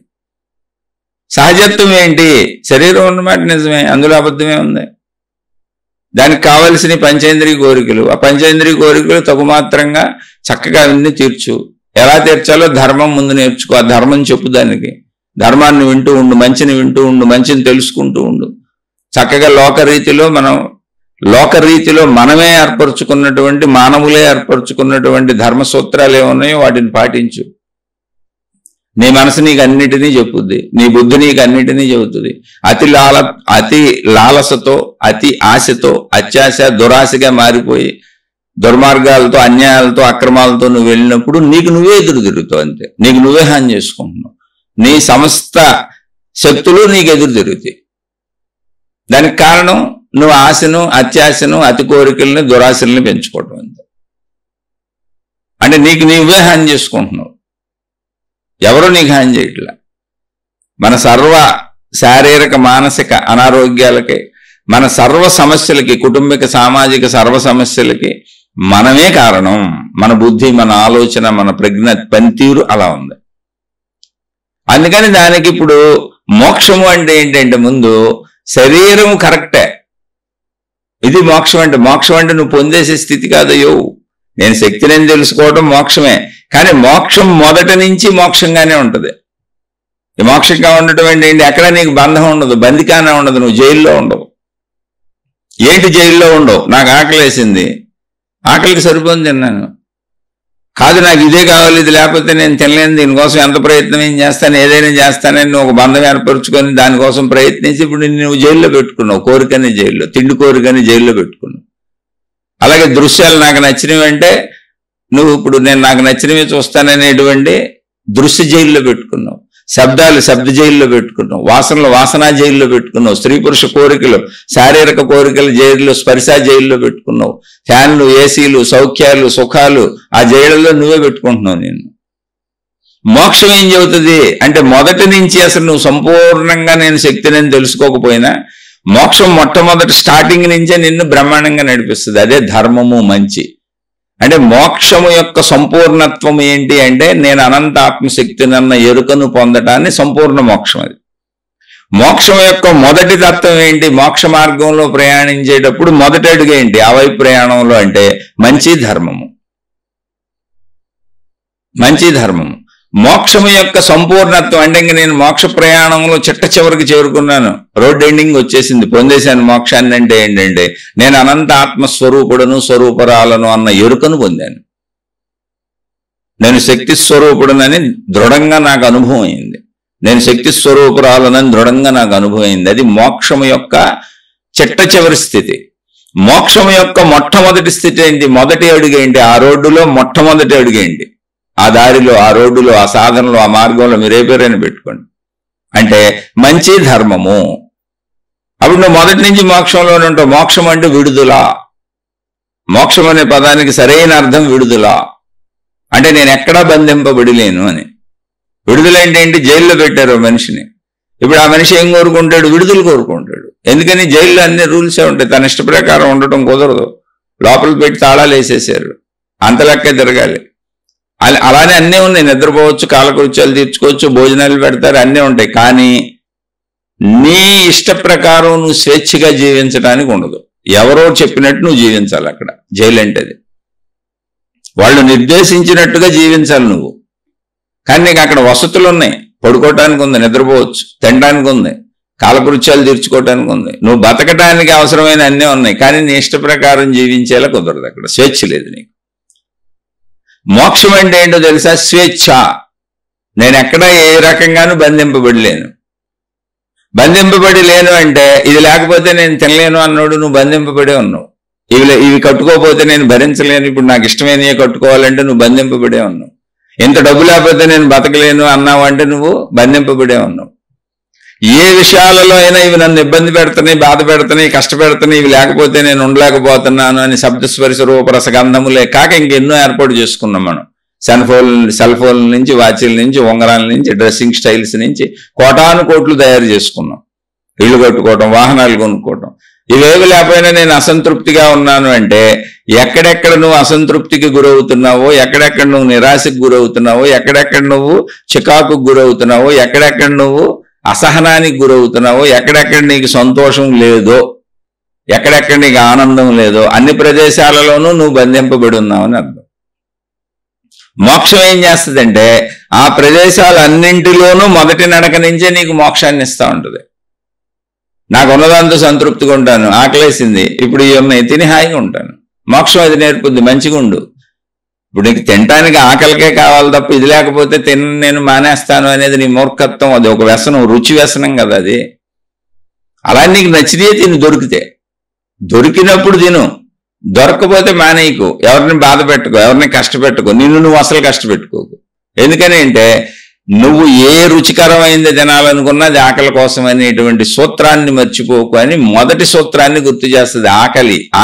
సహజత్వం ఏంటి? శరీరం ఉన్నమాట నిజమే, అందులో అబద్ధమే ఉంది. దానికి కావలసిన పంచేంద్రియ కోరికలు, ఆ పంచేంద్రియ కోరికలు తగుమాత్రంగా చక్కగా అన్ని తీర్చు. ఎలా తీర్చాలో ధర్మం ముందు నేర్చుకో. ఆ ధర్మం చెప్పు, దానికి ధర్మాన్ని వింటూ ఉండు, మంచిని వింటూ ఉండు, మంచిని తెలుసుకుంటూ ఉండు. చక్కగా లోకరీతిలో మనమే ఏర్పరచుకున్నటువంటి, మానవులే ఏర్పరచుకున్నటువంటి ధర్మ సూత్రాలు ఏమున్నాయో వాటిని పాటించు. నీ మనసు నీకు అన్నిటినీ చెప్పుద్ది, నీ బుద్ధి నీకు అన్నిటినీ చెబుతుంది. అతి లాలసతో, అతి ఆశతో, అత్యాశ దురాశగా మారిపోయి దుర్మార్గాలతో, అన్యాయాలతో, అక్రమాలతో నువ్వు వెళ్ళినప్పుడు నీకు నువ్వే ఎదురు తిరుగుతావు. అంతే, నీకు నువ్వే హాని చేసుకుంటున్నావు. నీ సమస్త శక్తులు నీకు ఎదురు తిరుగుతాయి. దానికి కారణం నువ్వు ఆశను, అత్యాశను, అతి కోరికల్ని, దురాశల్ని పెంచుకోవటం. అంతే. అంటే నీకు నువ్వే హాని చేసుకుంటున్నావు, ఎవరో నీకు హాని చేయట్లా. మన సర్వ శారీరక మానసిక అనారోగ్యాలకి, మన సర్వ సమస్యలకి, కుటుంబిక సామాజిక సర్వ సమస్యలకి మనమే కారణం. మన బుద్ధి, మన ఆలోచన, మన ప్రజ్ఞ పనితీరు అలా ఉంది. అందుకని దానికి ఇప్పుడు మోక్షము అంటే ఏంటంటే ముందు శరీరం కరెక్టే. ఇది మోక్షం అంటే. మోక్షం అంటే నువ్వు పొందేసే స్థితి కాదయ్యో. నేను శక్తిని తెలుసుకోవడం మోక్షమే, కానీ మోక్షం మొదటి నుంచి మోక్షంగానే ఉంటుంది. ఈ మోక్షంగా ఉండటం ఏంటి? ఎక్కడ నీకు బంధం ఉండదు, బందికానే ఉండదు, నువ్వు జైల్లో ఉండవు. ఏంటి జైల్లో ఉండవు? నాకు ఆకలి వేసింది, ఆకలికి సరిపోని తిన్నాను. కాదు నాకు ఇదే కావాలి, ఇది లేకపోతే నేను తినలేను, దీనికోసం ఎంత ప్రయత్నం ఏం చేస్తాను, ఏదైనా చేస్తానని నువ్వు ఒక బంధం ఏర్పరచుకొని దానికోసం ప్రయత్నించి ఇప్పుడు నువ్వు జైల్లో పెట్టుకున్నావు. కోరికని జైల్లో, తిండి కోరికని జైల్లో పెట్టుకున్నావు. అలాగే దృశ్యాలు నాకు నచ్చినవి అంటే నువ్వు ఇప్పుడు నేను నాకు నచ్చినవి చూస్తాననేటువంటి దృశ్య జైల్లో పెట్టుకున్నావు. శబ్దాలు శబ్ద జైల్లో పెట్టుకున్నావు. వాసనలు వాసనా జైల్లో పెట్టుకున్నావు. స్త్రీ పురుష కోరికలు, శారీరక కోరికలు జైల్లో, స్పర్శ జైల్లో పెట్టుకున్నావు. ఫ్యాన్లు, ఏసీలు, సౌఖ్యాలు, సుఖాలు ఆ జైళ్ళలో నువ్వే పెట్టుకుంటున్నావు. నేను మోక్షం ఏం చెబుతుంది అంటే మొదటి నుంచి అసలు నువ్వు సంపూర్ణంగా నేను శక్తిని తెలుసుకోకపోయినా మోక్షం మొట్టమొదటి స్టార్టింగ్ నుంచే నిన్ను బ్రహ్మాండంగా నడిపిస్తుంది. అదే ధర్మము, మంచి. అంటే మోక్షము యొక్క సంపూర్ణత్వం ఏంటి అంటే నేను అనంత ఆత్మశక్తిని అన్న ఎరుకను పొందటాన్ని సంపూర్ణ మోక్షం. అది మోక్షం యొక్క మొదటి తత్వం ఏంటి? మోక్ష మార్గంలో ప్రయాణించేటప్పుడు మొదటి అడుగు ఏంటి ఆ వైపు ప్రయాణంలో అంటే మంచి ధర్మము. మంచి ధర్మము మోక్షము యొక్క సంపూర్ణత్వం. అంటే ఇంక నేను మోక్ష ప్రయాణంలో చిట్ట చివరికి చేరుకున్నాను, రోడ్ ఎండింగ్ వచ్చేసింది, పొందేశాను మోక్షాన్ని. అంటే ఏంటంటే నేను అనంత ఆత్మస్వరూపుడను, స్వరూపరాలను అన్న ఎరుకను పొందాను. నేను శక్తి స్వరూపుడనని దృఢంగా నాకు అనుభవం అయింది. నేను శక్తి స్వరూపురాలనని దృఢంగా నాకు అనుభవం అయింది. అది మోక్షము యొక్క చిట్ట చివరి స్థితి. మోక్షము యొక్క మొట్టమొదటి స్థితి ఏంటి? మొదటి అడుగు ఏంటి? ఆ రోడ్డులో మొట్టమొదటి అడుగు ఏంటి? ఆ దారిలో, ఆ రోడ్డులో, ఆ సాధనలో, ఆ మార్గంలో మీరే పేరైనా పెట్టుకోండి. అంటే మంచి ధర్మము. అప్పుడు నువ్వు మొదటి నుంచి మోక్షంలోనే ఉంటావు. మోక్షం అంటే విడుదల. మోక్షం అనే పదానికి సరైన అర్థం విడుదల. అంటే నేను ఎక్కడా బంధింపబడి లేను అని. విడుదల అంటే ఏంటి? జైల్లో పెట్టారు మనిషిని. ఇప్పుడు ఆ మనిషి ఏం కోరుకుంటాడు? విడుదల కోరుకుంటాడు. ఎందుకని? జైల్లో అన్ని రూల్సే ఉంటాయి, తన ఇష్ట ప్రకారం ఉండటం కుదరదు. లోపల పెట్టి తాళాలు వేసేసారు, అంత లెక్కే తిరగాలి. అలానే అన్నీ ఉన్నాయి. నిద్రపోవచ్చు, కాలకృత్యాలు తీర్చుకోవచ్చు, భోజనాలు పెడతారు, అన్నీ ఉంటాయి. కానీ నీ ఇష్ట ప్రకారం నువ్వు స్వేచ్ఛగా జీవించడానికి ఉండదు. ఎవరో చెప్పినట్టు నువ్వు జీవించాలి. అక్కడ జైలు అంటే అది. వాళ్ళు నిర్దేశించినట్టుగా జీవించాలి నువ్వు. కానీ నీకు అక్కడ వసతులు ఉన్నాయి, పడుకోవటానికి ఉంది, నిద్రపోవచ్చు, తినడానికి ఉంది, కాలకృత్యాలు తీర్చుకోవటానికి ఉంది, నువ్వు బతకటానికి అవసరమైన అన్నీ ఉన్నాయి. కానీ నీ ఇష్ట ప్రకారం జీవించేలా కుదరదు. అక్కడ స్వేచ్ఛ లేదు నీకు. మోక్షం అంటే ఏంటో తెలుసా? స్వేచ్ఛ. నేను ఎక్కడ ఏ రకంగానూ బంధింపబడి లేను. బంధింపబడి లేను అంటే ఇది లేకపోతే నేను తినలేను అన్నాడు, నువ్వు బంధింపబడే ఉన్నావు. ఇవి కట్టుకోకపోతే నేను భరించలేను, ఇప్పుడు నాకు ఇష్టమైనవి కట్టుకోవాలంటే నువ్వు బంధింపబడే ఉన్నావు. ఇంత డబ్బు లేకపోతే నేను బతకలేను అన్నావు అంటే నువ్వు బంధింపబడే ఉన్నావు. ఏ విషయాలలో అయినా ఇవి నన్ను ఇబ్బంది పెడుతున్నాయి, బాధ పెడుతున్నాయి, కష్టపెడుతున్నాయి, ఇవి లేకపోతే నేను ఉండలేకపోతున్నాను అని శబ్దస్పర్శ రూపరసగంధములే కాక ఇంకెన్నో ఏర్పాటు చేసుకున్నాం మనం. సెల్ ఫోన్ల నుంచి, వాచీల నుంచి, ఉంగరాల నుంచి, డ్రెస్సింగ్ స్టైల్స్ నుంచి కోటాను కోట్లు తయారు చేసుకున్నాం. ఇళ్ళు కట్టుకోవటం, వాహనాలు కొనుక్కోవటం. ఇవేవి లేకపోయినా నేను అసంతృప్తిగా ఉన్నాను అంటే ఎక్కడెక్కడ నువ్వు అసంతృప్తికి గురవుతున్నావో, ఎక్కడెక్కడ నువ్వు నిరాశకు గురవుతున్నావో, ఎక్కడెక్కడ నువ్వు చికాకుకు గురవుతున్నావో, ఎక్కడెక్కడ నువ్వు అసహనానికి గురవుతున్నావో, ఎక్కడెక్కడ నీకు సంతోషం లేదో, ఎక్కడెక్కడ నీకు ఆనందం లేదో అన్ని ప్రదేశాలలోనూ నువ్వు బంధింపబడి ఉన్నావు అని అర్థం. మోక్షం ఏం చేస్తుందంటే ఆ ప్రదేశాలన్నింటిలోనూ మొదటి నడక నుంచే నీకు మోక్షాన్ని ఇస్తూ ఉంటుంది. నాకు ఉన్నదంతా సంతృప్తిగా ఉంటాను, ఆకలేసింది, ఇప్పుడు ఈ ఉన్నాయి తిని హాయిగా ఉంటాను. మోక్షం అది నేర్పుద్ది, మంచిగా ఉండు. ఇప్పుడు నీకు తినటానికి ఆకలికే కావాలి తప్ప ఇది లేకపోతే నేను మానేస్తాను అనేది నీ మూర్ఖత్వం. అది ఒక వ్యసనం, రుచి వ్యసనం కదా అది. అలా నీకు నచ్చితే తిని దొరికినప్పుడు తిను, దొరకపోతే మానేయకు. ఎవరిని బాధ పెట్టుకో, ఎవరిని కష్టపెట్టుకో, నిన్ను నువ్వు అసలు కష్టపెట్టుకోకు. ఎందుకని అంటే నువ్వు ఏ రుచికరమైంది తినాలనుకున్నా అది ఆకలి కోసం అనేటువంటి సూత్రాన్ని మర్చిపోకు అని మొదటి సూత్రాన్ని గుర్తు చేస్తుంది.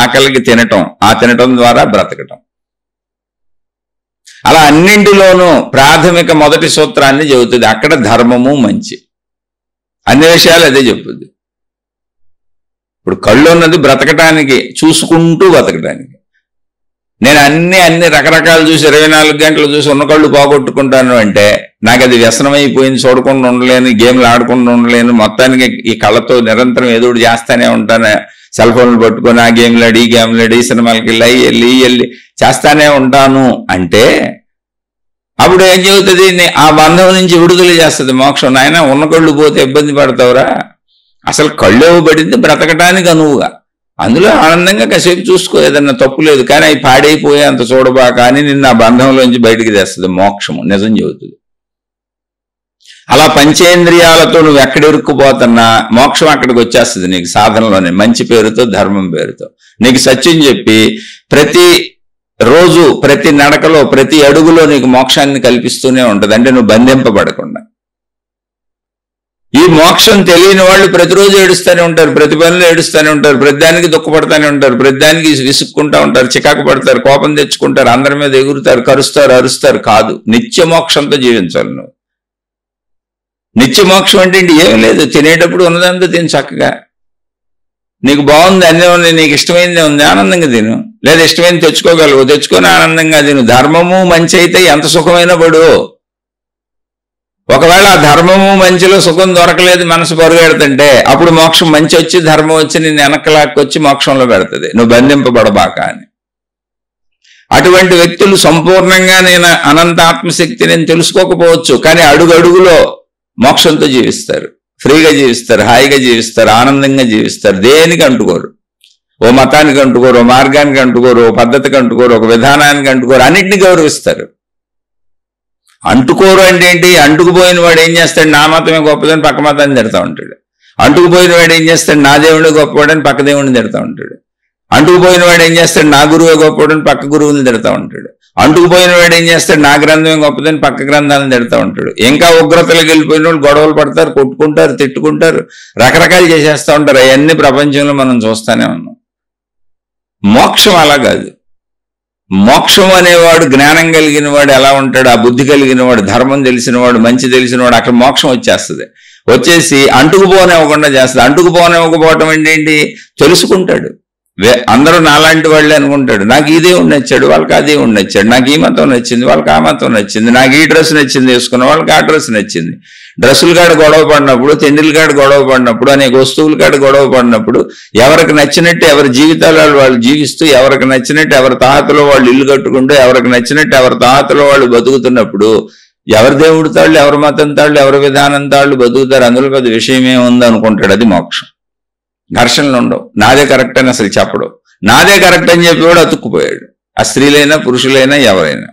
ఆకలికి తినటం, ఆ తినటం ద్వారా బ్రతకటం. అలా అన్నింటిలోనూ ప్రాథమిక మొదటి సూత్రాన్ని చెబుతుంది. అక్కడ ధర్మము మంచి, అన్ని విషయాలు అదే చెప్పుద్ది. ఇప్పుడు కళ్ళు ఉన్నది బ్రతకటానికి, చూసుకుంటూ బ్రతకటానికి. నేను అన్ని రకరకాలు చూసి 24 గంటలు చూసి ఉన్న కళ్ళు పోగొట్టుకుంటాను అంటే నాకు అది వ్యసనం అయిపోయింది. చూడకుండా ఉండలేను, గేమ్లు ఆడకుండా ఉండలేను, మొత్తానికి ఈ కళ్ళతో నిరంతరం ఏదో ఒకటి చేస్తానే ఉంటాను. సెల్ ఫోన్లు పట్టుకొని ఆ గేమ్లు ఆడి, ఈ గేమ్లు ఆడి, ఈ సినిమాలకి వెళ్ళి చేస్తానే ఉంటాను అంటే అప్పుడు ఏం చెబుతుంది? ఆ బంధం నుంచి విడుదల చేస్తుంది మోక్షం. నాయన ఉన్న కళ్ళు పోతే ఇబ్బంది పడతావురా, అసలు కళ్ళు ఇవ్వబడింది బ్రతకటానికి అనువుగా, అందులో ఆనందంగా కాసేపు చూసుకో, ఏదన్నా తప్పు లేదు. కానీ అవి పాడైపోయే అంత చూడబా, కానీ నిన్ను ఆ బంధంలోంచి బయటికి తెస్తుంది మోక్షము, నిజం చెబుతుంది. అలా పంచేంద్రియాలతో నువ్వు ఎక్కడ ఇరుక్కుపోతున్నా మోక్షం అక్కడికి వచ్చేస్తుంది నీకు సాధనలోనే, మంచి పేరుతో, ధర్మం పేరుతో. నీకు సత్యం చెప్పి ప్రతి రోజు, ప్రతి నడకలో, ప్రతి అడుగులో నీకు మోక్షాన్ని కల్పిస్తూనే ఉంటుంది. అంటే నువ్వు బంధింపబడకుండా. ఈ మోక్షం తెలియని వాళ్ళు ప్రతిరోజు ఏడుస్తూనే ఉంటారు, ప్రతి పనిలో ఏడుస్తూనే ఉంటారు, ప్రతిదానికి దుఃఖపడతానే ఉంటారు, ప్రతిదానికి విసుక్కుంటూ ఉంటారు, చికాకు పడతారు, కోపం తెచ్చుకుంటారు, అందరి మీద ఎగురుతారు, కరుస్తారు, అరుస్తారు. కాదు, నిత్య మోక్షంతో జీవించాలి నువ్వు. నిత్య మోక్షం అంటే ఏమీ లేదు, తినేటప్పుడు ఉన్నదంతా తిని చక్కగా. నీకు బాగుంది, అన్నీ ఉన్నాయి, నీకు ఇష్టమైందే ఉంది, ఆనందంగా తిను. లేదా ఇష్టమైంది తెచ్చుకోగలవు, తెచ్చుకొని ఆనందంగా తిను. ధర్మము మంచి అయితే ఎంత సుఖమైనా పడు. ఒకవేళ ఆ ధర్మము మంచిలో సుఖం దొరకలేదు, మనసు పొరుగెడుతుంటే అప్పుడు మోక్షం మంచి వచ్చి, ధర్మం వచ్చి నిన్ను వెనకలాక్కొచ్చి మోక్షంలో పెడుతుంది, నువ్వు బంధింపబడబాక అని. అటువంటి వ్యక్తులు సంపూర్ణంగా నేను అనంత ఆత్మశక్తి నేను తెలుసుకోకపోవచ్చు, కానీ అడుగడుగులో మోక్షంతో జీవిస్తారు, ఫ్రీగా జీవిస్తారు, హాయిగా జీవిస్తారు, ఆనందంగా జీవిస్తారు. దేనికి అంటుకోరు, ఓ మతానికి అంటుకోరు, ఓ మార్గానికి అంటుకోరు, ఓ పద్ధతికి అంటుకోరు, ఒక విధానానికి అంటుకోరు, అన్నిటిని గౌరవిస్తారు. అంటుకోరు అంటే ఏంటి? అంటుకుపోయిన వాడు ఏం చేస్తాడు? నా మతమే గొప్పదని పక్క మతాన్ని తిడతా ఉంటాడు. అంటుకుపోయిన వాడు ఏం చేస్తాడు? నా దేవుడే గొప్పవాడని పక్క దేవుడిని తిడతా ఉంటాడు. అంటుకుపోయిన వాడు ఏం చేస్తాడు? నా గురువే గొప్పవాడని పక్క గురువుని తిడతా ఉంటాడు. అంటుకుపోయిన వాడు ఏం చేస్తాడు? నా గ్రంథమే గొప్పదని పక్క గ్రంథాలను తిడతా ఉంటాడు. ఇంకా ఉగ్రతలకు వెళ్ళిపోయిన వాళ్ళు గొడవలు పడతారు, కొట్టుకుంటారు, తిట్టుకుంటారు, రకరకాలు చేసేస్తూ ఉంటారు. అవన్నీ ప్రపంచంలో మనం చూస్తూనే ఉన్నాం. మోక్షం అలా కాదు. మోక్షం అనేవాడు జ్ఞానం కలిగిన వాడు ఎలా ఉంటాడు? ఆ బుద్ధి కలిగిన వాడు, ధర్మం తెలిసిన వాడు, మంచి తెలిసిన వాడు, అక్కడ మోక్షం వచ్చేస్తుంది. వచ్చేసి అంటుకుపోనివ్వకుండా చేస్తుంది. అంటుకుపోనివ్వకపోవటం ఏంటి? తెలుసుకుంటాడు. అందరూ నాలాంటి వాళ్ళే అనుకుంటాడు. నాకు ఈ దేవుడు నచ్చాడు, వాళ్ళకి ఆ దేవుడు నచ్చాడు. నాకు ఈ మతం నచ్చింది, వాళ్ళకి ఆ మతం నచ్చింది. నాకు ఈ డ్రెస్ నచ్చింది వేసుకున్న వాళ్ళకి ఆ డ్రెస్ నచ్చింది. డ్రెస్సుల కాడ గొడవ పడినప్పుడు, తిండిల కాడ గొడవ పడినప్పుడు, అనేక వస్తువుల కాడ గొడవ పడినప్పుడు ఎవరికి నచ్చినట్టు ఎవరి జీవితాలు వాళ్ళు జీవిస్తూ, ఎవరికి నచ్చినట్టు ఎవరి తాహతలో వాళ్ళు ఇల్లు కట్టుకుంటూ, ఎవరికి నచ్చినట్టు ఎవరి తాహతలో వాళ్ళు బతుకుతున్నప్పుడు ఎవరి దేవుడి తాళ్ళు, ఎవరి మతం తాళ్ళు, ఎవరి విధానం తాళ్ళు బతుకుతారు. అందులో పెద్ద విషయం ఏముంది అనుకుంటాడు. అది మోక్షం. ఘర్షణలు ఉండవు. నాదే కరెక్ట్ అని అసలు చెప్పడు. నాదే కరెక్ట్ అని చెప్పేవాడు అతుక్కుపోయాడు. ఆ స్త్రీలైనా పురుషులైనా ఎవరైనా.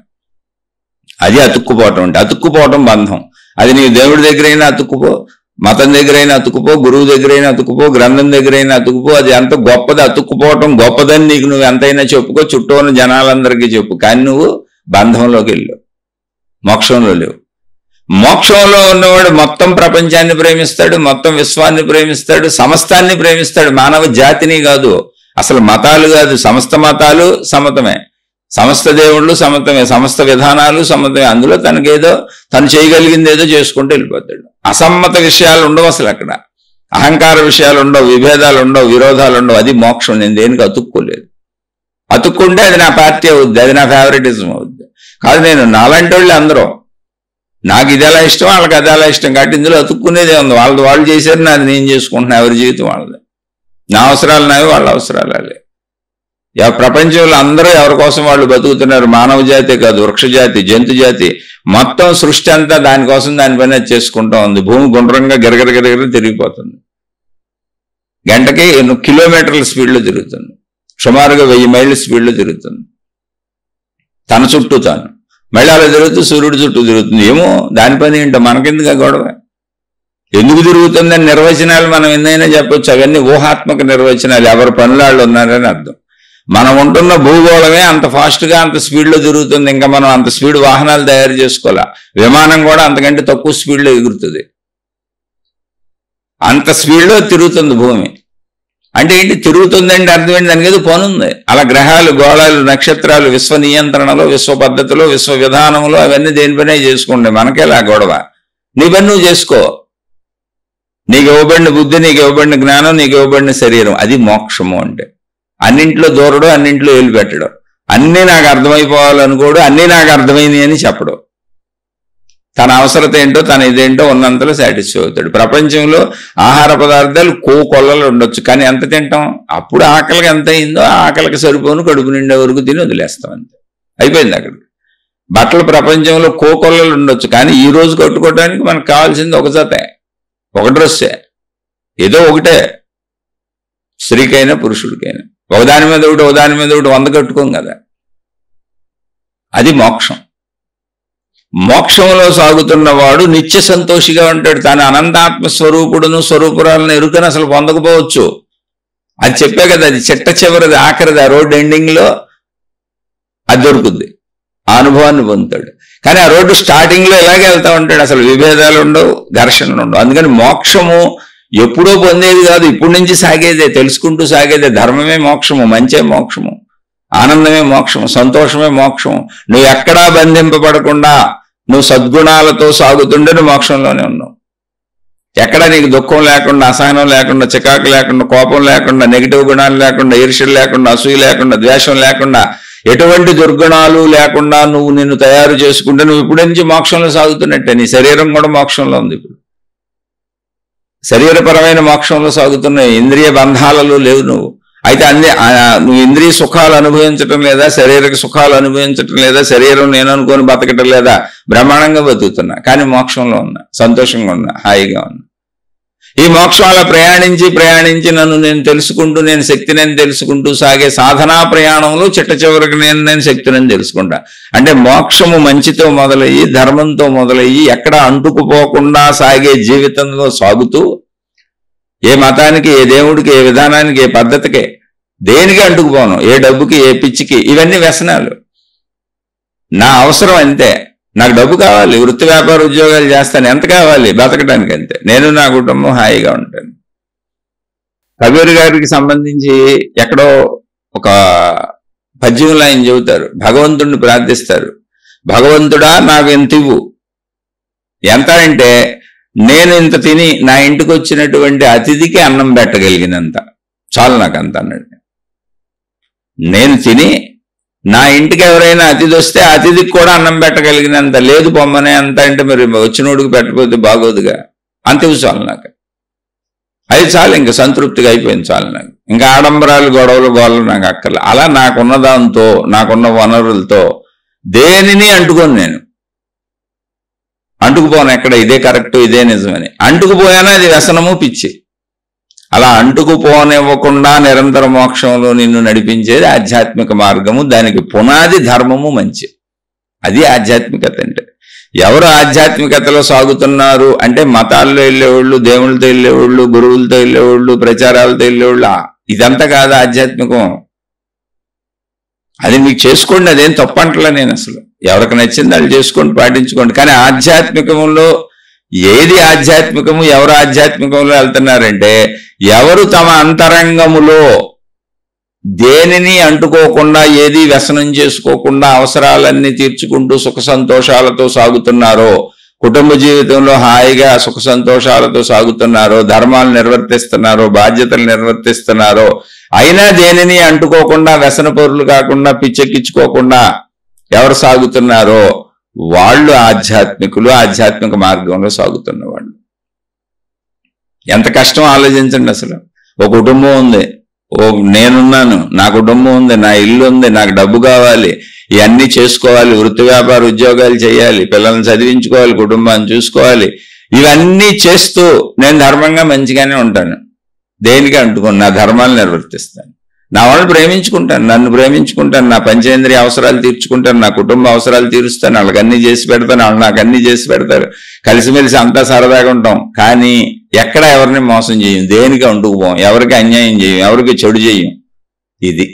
అది అతుక్కుపోవటం. అంటే అతుక్కుపోవటం బంధం. అది నీ దేవుడి దగ్గరైనా అతుక్కుపో, మతం దగ్గరైనా అతుక్కుపో, గురువు దగ్గరైనా అతుక్కుపో, గ్రంథం దగ్గరైనా అతుక్కుపో. అది ఎంత గొప్పది, అతుక్కుపోవటం గొప్పదని నీకు నువ్వు ఎంతైనా చెప్పుకో, చుట్టూ ఉన్న జనాలందరికీ చెప్పు. కానీ నువ్వు బంధంలోకి వెళ్ళావు, మోక్షంలో లేవు. మోక్షంలో ఉన్నవాడు మొత్తం ప్రపంచాన్ని ప్రేమిస్తాడు, మొత్తం విశ్వాన్ని ప్రేమిస్తాడు, సమస్తాన్ని ప్రేమిస్తాడు. మానవ జాతిని కాదు, అసలు మతాలు కాదు, సమస్త మతాలు సమతమే, సమస్త దేవుళ్ళు సమతమే, సమస్త విధానాలు సమతమే. అందులో తనకేదో తను చేయగలిగింది ఏదో చేసుకుంటూ వెళ్ళిపోతాడు. అసమ్మత విషయాలు ఉండవు అసలు అక్కడ. అహంకార విషయాలు ఉండవు, విభేదాలు ఉండవు, విరోధాలు ఉండవు. అది మోక్షం. నేను దేనికి అతుక్కోలేదు. అతుక్కుంటే అది నా పార్టీ అవుద్ది, అది నా ఫేవరెటిజం అవుద్ది. కాదు, నేను నాలాంటి వాళ్ళు అందరూ, నాకు ఇది ఎలా ఇష్టం, వాళ్ళకి అది ఎలా ఇష్టం. కాబట్టి ఇందులో అతుక్కునేదే ఉంది. వాళ్ళు చేశారు, నాది నేను చేసుకుంటున్నా. ఎవరి జీవితం వాళ్ళది. నా అవసరాలు నావి, వాళ్ళ అవసరాలు అవే. ప్రపంచంలో అందరూ ఎవరి కోసం వాళ్ళు బతుకుతున్నారు. మానవ జాతే కాదు, వృక్ష జాతి, జంతు జాతి, మొత్తం సృష్టి అంతా దానికోసం దానిపైన చేసుకుంటూ ఉంది. భూమి గుండ్రంగా గిరగిర తిరిగిపోతుంది. గంటకి 8 కిలోమీటర్ల స్పీడ్లో తిరుగుతుంది. సుమారుగా 1000 మైళ్ళ స్పీడ్లో తిరుగుతుంది. తన చుట్టూ తాను. మళ్ళీ అలా తిరుగుతూ సూర్యుడి చుట్టూ తిరుగుతుంది. ఏమో దాని పని ఏంటో మనకెందుకు గొడవ? ఎందుకు తిరుగుతుందని నిర్వచనాలు మనం ఎన్నైనా చెప్పొచ్చు. అవన్నీ ఊహాత్మక నిర్వచనాలు. ఎవరి పనులాళ్ళు ఉన్నారని అర్థం. మనం ఉంటున్న భూగోళమే అంత ఫాస్ట్గా అంత స్పీడ్లో తిరుగుతుంది. ఇంకా మనం అంత స్పీడ్ వాహనాలు తయారు చేసుకోవాలా. విమానం కూడా అంతకంటే తక్కువ స్పీడ్లో ఎగురుతుంది. అంత స్పీడ్లో తిరుగుతుంది భూమి. అంటే ఏంటి తిరుగుతుందంటే అర్థం ఏంటి? దానికి ఏదో పని ఉంది. అలా గ్రహాలు, గోళాలు, నక్షత్రాలు విశ్వ నియంత్రణలో, విశ్వ పద్ధతిలో, విశ్వ విధానంలో అవన్నీ దేనిపైనే చేసుకుంటే మనకేలా గొడవ? నీ పని నువ్వు చేసుకో. నీకు ఇవ్వబడిన బుద్ధి, నీకు ఇవ్వబడిన జ్ఞానం, నీకు ఇవ్వబడిన శరీరం, అది మోక్షము అంటే. అన్నింట్లో దూరడం, అన్నింట్లో ఏలు పెట్టడం, అన్నీ నాకు అర్థమైపోవాలనుకోడు, అన్నీ నాకు అర్థమైంది అని చెప్పడం. తన అవసరత ఏంటో, తన ఇదేంటో ఉన్నంతలో సాటిస్ఫై అవుతాడు. ప్రపంచంలో ఆహార పదార్థాలు కొల్లలు ఉండొచ్చు, కానీ ఎంత తింటాం? అప్పుడు ఆకలికి ఎంత అయిందో ఆకలికి సరిపోను కడుపు నిండే వరకు తిని వదిలేస్తాం, అంతే, అయిపోయింది అక్కడ. బట్టలు ప్రపంచంలో కొల్లలు ఉండొచ్చు, కానీ ఈ రోజు కట్టుకోవడానికి మనకు కావాల్సింది ఒక జతే, ఒక డ్రెస్సే, ఏదో ఒకటే, స్త్రీకైనా పురుషుడికైనా. ఒకదాని మీద ఒకటి, ఒకదాని మీద ఒకటి 100 కట్టుకోం కదా. అది మోక్షం. మోక్షంలో సాగుతున్నవాడు నిత్య సంతోషిగా ఉంటాడు. తాను అనంతాత్మ స్వరూపుడును స్వరూపురాలను ఎరుకని అసలు పొందకపోవచ్చు. అది చెప్పే కదా, అది చిట్ట చివరిది, ఆఖరిది, ఆ రోడ్డు ఎండింగ్లో అది దొరుకుద్ది. ఆ అనుభవాన్ని పొందుతాడు. కానీ ఆ రోడ్డు స్టార్టింగ్లో ఎలాగే వెళ్తా ఉంటాడు. అసలు విభేదాలు ఉండవు, ఘర్షణలు ఉండవు. అందుకని మోక్షము ఎప్పుడో పొందేది కాదు, ఇప్పటి నుంచి సాగేదే, తెలుసుకుంటూ సాగేదే. ధర్మమే మోక్షము, మంచే మోక్షము, ఆనందమే మోక్షము, సంతోషమే మోక్షము. నువ్వు ఎక్కడా బంధింపబడకుండా నువ్వు సద్గుణాలతో సాగుతుండే నువ్వు మోక్షంలోనే ఉన్నావు. ఎక్కడ నీకు దుఃఖం లేకుండా, అసహనం లేకుండా, చికాకు లేకుండా, కోపం లేకుండా, నెగిటివ్ గుణాలు లేకుండా, ఈర్ష్యలు లేకుండా, అసూయ లేకుండా, ద్వేషం లేకుండా, ఎటువంటి దుర్గుణాలు లేకుండా నువ్వు నిన్ను తయారు చేసుకుంటే నువ్వు ఇప్పటి నుంచి మోక్షంలో సాగుతున్నట్టే. నీ శరీరం కూడా మోక్షంలో ఉంది. ఇప్పుడు శరీరపరమైన మోక్షంలో సాగుతున్నాయి, ఇంద్రియ బంధాలలో లేవు నువ్వు. అయితే నువ్వు ఇంద్రియ సుఖాలు అనుభవించటం లేదా, శారీరక సుఖాలు అనుభవించటం లేదా, శరీరం నేను అనుకొని బతకటం లేదా, బ్రహ్మాండంగా బతుకుతున్నా, కానీ మోక్షంలో ఉన్నా, సంతోషంగా ఉన్నా, హాయిగా ఉన్నా. ఈ మోక్షం అలా ప్రయాణించి నన్ను నేను తెలుసుకుంటూ, నేను శక్తిని తెలుసుకుంటూ సాగే సాధనా ప్రయాణంలో చిట్ట చివరికి నేను శక్తిని తెలుసుకుంటా. అంటే మోక్షము మంచితో మొదలయ్యి, ధర్మంతో మొదలయ్యి, ఎక్కడ అంటుకుపోకుండా సాగే జీవితంలో సాగుతూ, ఏ మతానికి, ఏ దేవుడికి, ఏ విధానానికి, ఏ పద్ధతికి, దేనికి అంటుకుపోను, ఏ డబ్బుకి, ఏ పిచ్చికి, ఇవన్నీ వ్యసనాలు. నా అవసరం అంతే, నాకు డబ్బు కావాలి, వృత్తి వ్యాపార ఉద్యోగాలు చేస్తాను, ఎంత కావాలి బతకడానికి, అంతే. నేను నా కుటుంబం హాయిగా ఉంటాను. కబీర్ గారికి సంబంధించి ఎక్కడో ఒక పద్యంలో ఆయన చెబుతారు, భగవంతుడిని ప్రార్థిస్తారు, భగవంతుడా నాకు ఎంత ఇవ్వు. ఎంత అంటే, నేను ఇంత తిని నా ఇంటికి వచ్చినటువంటి అతిథికి అన్నం పెట్టగలిగినంత చాలు నాకు అంత అన్నాడు. నేను తిని నా ఇంటికి ఎవరైనా అతిథి వస్తే అతిథికి కూడా అన్నం పెట్టగలిగినంత, లేదు బొమ్మనే అంత అంటే మరి వచ్చినోడికి పెట్టకపోతే బాగోదుగా, అంత చాలు నాకు, అది చాలు, ఇంకా సంతృప్తిగా అయిపోయింది, చాలు నాకు. ఇంకా ఆడంబరాలు, గొడవలు, గోడలు నాకు అక్కర్లే. అలా నాకున్న దాంతో, నాకున్న వనరులతో దేనిని అంటుకోను. నేను అంటుకుపోను ఎక్కడ, ఇదే కరెక్ట్, ఇదే నిజమని. అంటుకుపోయానా అది వ్యసనము, పిచ్చి. అలా అంటుకుపోనివ్వకుండా నిరంతర మోక్షంలో నిన్ను నడిపించేది ఆధ్యాత్మిక మార్గము. దానికి పునాది ధర్మము, మంచి. అది ఆధ్యాత్మికత అంటే. ఎవరు ఆధ్యాత్మికతలో సాగుతున్నారు అంటే మతాల్లో వెళ్ళేవాళ్ళు, దేవుళ్ళతో వెళ్ళేవాళ్ళు, గురువులతో వెళ్ళేవాళ్ళు, ప్రచారాలతో వెళ్ళేవాళ్ళు, ఇదంతా కాదు ఆధ్యాత్మికం. అది మీకు చేసుకోండి, అదేం తప్పంటలే నేను అసలు. ఎవరికి నచ్చింది వాళ్ళు చేసుకోండి, పాటించుకోండి. కానీ ఆధ్యాత్మికంలో ఏది ఆధ్యాత్మికము, ఎవరు ఆధ్యాత్మికంలో వెళ్తున్నారంటే ఎవరు తమ అంతరంగములో దేనిని అంటుకోకుండా, ఏది వ్యసనం చేసుకోకుండా, అవసరాలన్నీ తీర్చుకుంటూ సుఖ సంతోషాలతో సాగుతున్నారో, కుటుంబ జీవితంలో హాయిగా సుఖ సంతోషాలతో సాగుతున్నారో, ధర్మాలు నిర్వర్తిస్తున్నారో, బాధ్యతలు నిర్వర్తిస్తున్నారో, అయినా దేనిని అంటుకోకుండా, వ్యసన పరులు కాకుండా, పిచ్చెక్కించుకోకుండా ఎవరు సాగుతున్నారో వాళ్ళు ఆధ్యాత్మికులు, ఆధ్యాత్మిక మార్గంలో సాగుతున్న వాళ్ళు. ఎంత కష్టం ఆలోచించండి అసలు. ఒక కుటుంబం ఉంది, నేనున్నాను, నా కుటుంబం ఉంది, నా ఇల్లు ఉంది, నాకు డబ్బు కావాలి, ఇవన్నీ చేసుకోవాలి, వృత్తి వ్యాపార ఉద్యోగాలు చేయాలి, పిల్లల్ని చదివించుకోవాలి, కుటుంబాన్ని చూసుకోవాలి, ఇవన్నీ చేస్తూ నేను ధర్మంగా మంచిగానే ఉంటాను, దేనికి అంటుకోను, నా ధర్మాలు నిర్వర్తిస్తాను. నా వాళ్ళని ప్రేమించుకుంటాను, నన్ను ప్రేమించుకుంటాను, నా పంచేంద్రియ అవసరాలు తీర్చుకుంటాను, నా కుటుంబ అవసరాలు తీరుస్తాను, వాళ్ళకి అన్ని చేసి పెడతాను, వాళ్ళు నాకు అన్ని చేసి పెడతారు, కలిసిమెలిసి అంతా సరదాగా ఉంటాం. కానీ ఎక్కడ ఎవరిని మోసం చేయం, దేనికి అంటుకుపోం, ఎవరికి అన్యాయం చేయం, ఎవరికి చెడు చేయం. ఇది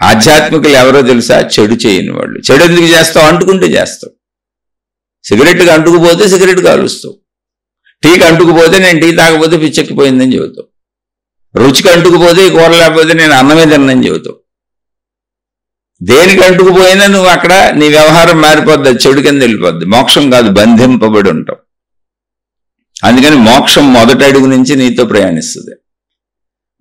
ఆధ్యాత్మికులు ఎవరో తెలుసా? చెడు చేయని వాళ్ళు. చెడు ఎందుకు చేస్తావు? అంటుకుంటే చేస్తావు. సిగరెట్కి అంటుకుపోతే సిగరెట్ కాలుస్తావు, టీకి అంటుకుపోతే నేను టీ తాగకపోతే పిచ్చెక్కిపోయిందని చెబుతావు, రుచికి అంటుకుపోతే ఈ కూర లేకపోతే నేను అన్నమే తిన్నని చెబుతావు. దేనికి అంటుకుపోయినా నువ్వు అక్కడ నీ వ్యవహారం మారిపోద్ది, చెడు కింద వెళ్ళిపోద్ది. మోక్షం కాదు, బంధింపబడి ఉంటావు. అందుకని మోక్షం మొదటి అడుగు నుంచి నీతో ప్రయాణిస్తుంది.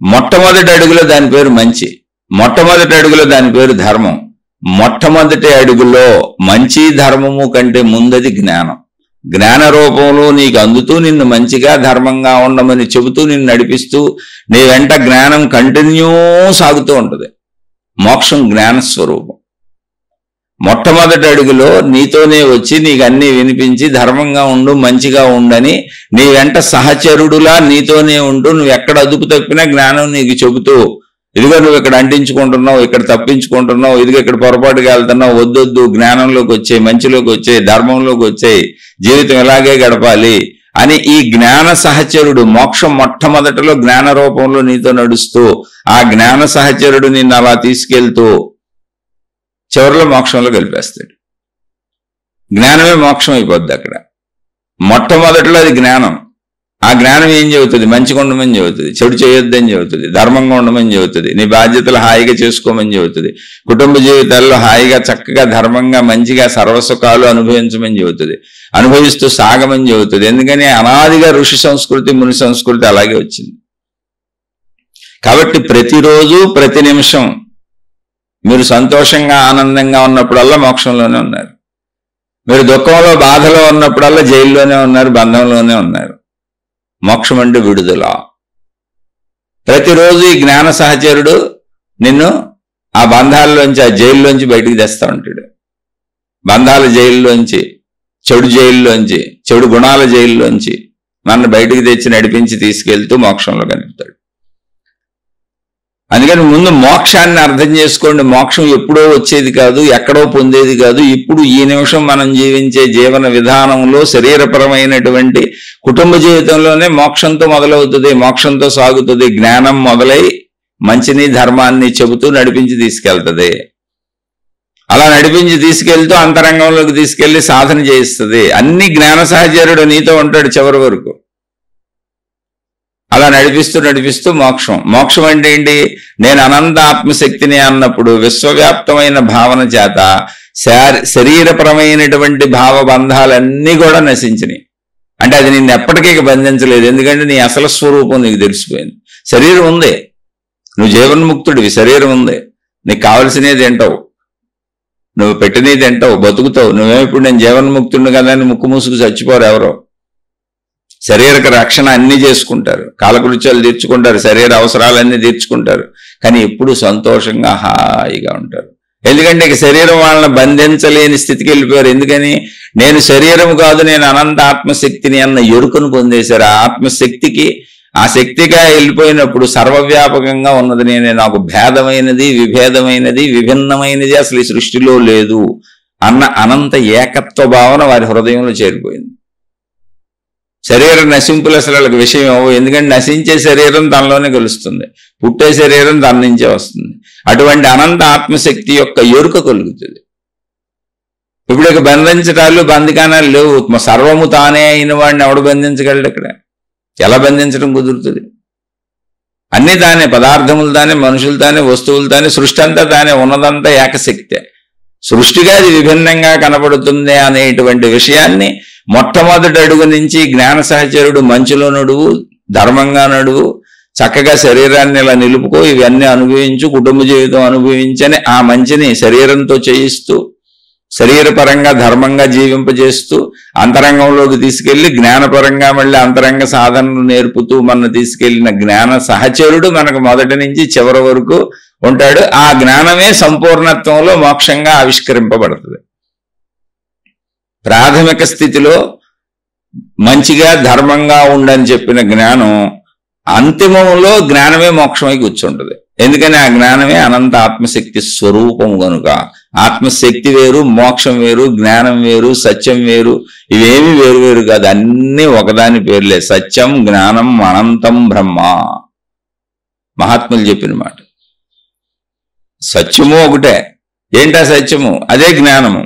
మొట్టమొదటి అడుగులో దాని పేరు మంచి, మొట్టమొదటి అడుగులో దాని పేరు ధర్మం. మొట్టమొదటి అడుగులో మంచి ధర్మము కంటే ముందది జ్ఞానం. జ్ఞాన రూపంలో నీకు అందుతూ నిన్ను మంచిగా ధర్మంగా ఉండమని చెబుతూ నిన్ను నడిపిస్తూ నీ వెంట జ్ఞానం కంటిన్యూ సాగుతూ ఉంటుంది. మోక్షం జ్ఞాన స్వరూపం. మొట్టమొదటి అడుగులో నీతోనే వచ్చి నీకు అన్ని వినిపించి ధర్మంగా ఉండు, మంచిగా ఉండని నీ వెంట సహచరుడులా నీతోనే ఉంటూ నువ్వు ఎక్కడ అదుపు తప్పినా జ్ఞానం నీకు చెబుతూ, ఇదిగో నువ్వు ఇక్కడ అంటించుకుంటున్నావు, ఇక్కడ తప్పించుకుంటున్నావు, ఇదిగో ఇక్కడ పొరపాటుగా వెళ్తున్నావు, వద్దొద్దు, జ్ఞానంలోకి వచ్చాయి, మంచిలోకి వచ్చాయి, ధర్మంలోకి వచ్చాయి, జీవితం ఇలాగే గడపాలి అని ఈ జ్ఞాన సహచరుడు మోక్షం మొట్టమొదటిలో జ్ఞాన రూపంలో నీతో నడుస్తూ ఆ జ్ఞాన సహచరుడు నిన్ను అలా తీసుకెళ్తూ చివరిలో మోక్షంలో కలిపేస్తాడు. జ్ఞానమే మోక్షం అయిపోద్ది అక్కడ. మొట్టమొదటిలో అది జ్ఞానం. ఆ జ్ఞానం ఏం చెబుతుంది? మంచిగా ఉండమని చెబుతుంది, చెడు చేయొద్దని చెబుతుంది, ధర్మంగా ఉండమని చెబుతుంది, నీ బాధ్యతలు హాయిగా చేసుకోమని చెబుతుంది, కుటుంబ జీవితాల్లో హాయిగా చక్కగా ధర్మంగా మంచిగా సర్వసుఖాలు అనుభవించమని చెబుతుంది, అనుభవిస్తూ సాగమని చెబుతుంది. ఎందుకని అనాదిగా ఋషి సంస్కృతి, ముని సంస్కృతి అలాగే వచ్చింది. కాబట్టి ప్రతిరోజు ప్రతి నిమిషం మీరు సంతోషంగా ఆనందంగా ఉన్నప్పుడల్లా మోక్షంలోనే ఉన్నారు. మీరు దుఃఖంలో బాధలో ఉన్నప్పుడల్లా జైల్లోనే ఉన్నారు, బంధంలోనే ఉన్నారు. మోక్షం అంటే విడుదల. ప్రతిరోజు ఈ జ్ఞాన సహచరుడు నిన్ను ఆ బంధాల్లోంచి, ఆ జైల్లోంచి బయటికి తెస్తా ఉంటాడు. బంధాల జైల్లోంచి, చెడు జైల్లోంచి, చెడు గుణాల జైల్లోంచి మన బయటికి తెచ్చి నడిపించి తీసుకెళ్తూ మోక్షంలో కనిపిస్తాడు. అందుకని ముందు మోక్షాన్ని అర్థం చేసుకోండి. మోక్షం ఎప్పుడో వచ్చేది కాదు, ఎక్కడో పొందేది కాదు. ఇప్పుడు ఈ నిమిషం మనం జీవించే జీవన విధానంలో శరీరపరమైనటువంటి కుటుంబ జీవితంలోనే మోక్షంతో మొదలవుతుంది, మోక్షంతో సాగుతుంది. జ్ఞానం మొదలై మంచిని ధర్మాన్ని చెబుతూ నడిపించి తీసుకెళ్తుంది. అలా నడిపించి తీసుకెళ్తూ అంతరంగంలోకి తీసుకెళ్లి సాధన చేయిస్తుంది. అన్ని జ్ఞాన సహచరుడు నీతో ఉంటాడు చివరి వరకు. అలా నడిపిస్తూ నడిపిస్తూ మోక్షం. మోక్షం అంటే ఏంటి? నేను అనంత ఆత్మశక్తిని అన్నప్పుడు విశ్వవ్యాప్తమైన భావన చేత శరీరపరమైనటువంటి భావబంధాలన్నీ కూడా నశించినాయి. అంటే అది నిన్ను ఎప్పటికీ బంధించలేదు. ఎందుకంటే నీ అసలు స్వరూపం నీకు తెలిసిపోయింది. శరీరం ఉంది, నువ్వు జీవన్ముక్తుడివి, శరీరం ఉంది, నీకు కావలసినవి తింటావు, నువ్వు పెట్టినవి తింటావు, బతుకుతావు. నువ్వేమిప్పుడు నేను జీవన్ముక్తుడిని కదా అని ముక్కు మూసుకు చచ్చిపోరు ఎవరో. శరీరక రక్షణ అన్ని చేసుకుంటారు, కాలకృత్యాలు తీర్చుకుంటారు, శరీర అవసరాలన్నీ తీర్చుకుంటారు. కానీ ఎప్పుడు సంతోషంగా హాయిగా ఉంటారు. ఎందుకంటే ఇక శరీరం వాళ్ళని బంధించలేని స్థితికి వెళ్ళిపోయారు. ఎందుకని? నేను శరీరం కాదు, నేను అనంత ఆత్మశక్తిని అన్న ఎరుకను పొందేశారు. ఆ ఆత్మశక్తికి, ఆ శక్తిగా వెళ్ళిపోయినప్పుడు సర్వవ్యాపకంగా ఉన్నది నేనే, నాకు భేదమైనది, విభేదమైనది, విభిన్నమైనది అసలు ఈ సృష్టిలో లేదు అన్న అనంత ఏకత్వ భావన వారి హృదయంలో చేరిపోయింది. శరీర నశింపులు అసలు వాళ్ళకి విషయం అవ్వవు. ఎందుకంటే నశించే శరీరం తనలోనే కలుస్తుంది, పుట్టే శరీరం తన నుంచే వస్తుంది. అటువంటి అనంత ఆత్మశక్తి యొక్క ఎరుక కలుగుతుంది. ఇప్పుడు ఇక బంధించటాలు, బంధకానాలు లేవు. సర్వము తానే అయిన వాడిని ఎవడు బంధించగలడు? ఇక్కడ ఎలా బంధించడం కుదురుతుంది? అన్నీ తానే, పదార్థములు తానే, మనుషులు తానే, వస్తువులు తానే, సృష్టి అంతా తానే, ఉన్నదంతా ఏకశక్తే. సృష్టిగా అది విభిన్నంగా కనపడుతుంది అనేటువంటి విషయాన్ని మొట్టమొదటి అడుగు నుంచి జ్ఞాన సహచరుడు మంచిలో నడువు, ధర్మంగా నడువు, చక్కగా శరీరాన్ని ఇలా నిలుపుకో, ఇవన్నీ అనుభవించు, కుటుంబ జీవితం అనుభవించని ఆ మంచిని శరీరంతో చేయిస్తూ, శరీరపరంగా ధర్మంగా జీవింపజేస్తూ, అంతరంగంలోకి తీసుకెళ్లి జ్ఞానపరంగా మళ్ళీ అంతరంగ సాధనలు నేర్పుతూ మన తీసుకెళ్లిన జ్ఞాన సహచరుడు మనకు మొదటి నుంచి చివరి వరకు ఉంటాడు. ఆ జ్ఞానమే సంపూర్ణత్వంలో మోక్షంగా ఆవిష్కరింపబడుతుంది. ప్రాథమిక స్థితిలో మంచిగా ధర్మంగా ఉండని చెప్పిన జ్ఞానం అంతిమంలో జ్ఞానమే మోక్షమై కూర్చుంటుంది. ఎందుకని ఆ జ్ఞానమే అనంత ఆత్మశక్తి స్వరూపం కనుక. ఆత్మశక్తి వేరు, మోక్షం వేరు, జ్ఞానం వేరు, సత్యం వేరు, ఇవేమి వేరు వేరు కాదు, అన్నీ ఒకదాని పేర్లే. సత్యం, జ్ఞానం, అనంతం బ్రహ్మ. మహాత్ములు చెప్పిన మాట. సత్యము ఒకటే. ఏంటా సత్యము? అదే జ్ఞానము.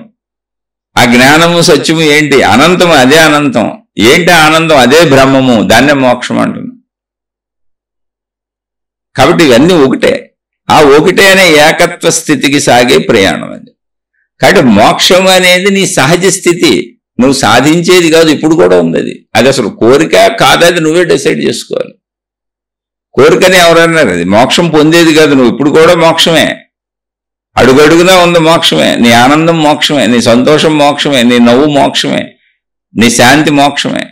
ఆ జ్ఞానము సత్యము ఏంటి? అనంతము, అదే అనంతం. ఏంటి ఆనందం? అదే బ్రహ్మము. దాన్నే మోక్షం అంటున్నాం. కాబట్టి ఇవన్నీ ఒకటే. ఆ ఒకటే అనే ఏకత్వ స్థితికి సాగే ప్రయాణం అది. కాబట్టి మోక్షం అనేది నీ సహజ స్థితి, నువ్వు సాధించేది కాదు. ఇప్పుడు కూడా ఉంది అది. అది అసలు కోరిక కాదు, అది నువ్వే డిసైడ్ చేసుకోవాలి. కోరికని ఎవరన్నారు? అది మోక్షం పొందేది కాదు. నువ్వు ఇప్పుడు కూడా మోక్షమే, అడుగడుగునా ఉంది మోక్షమే. నీ ఆనందం మోక్షమే, నీ సంతోషం మోక్షమే, నీ నవ్వు మోక్షమే, నీ శాంతి మోక్షమే.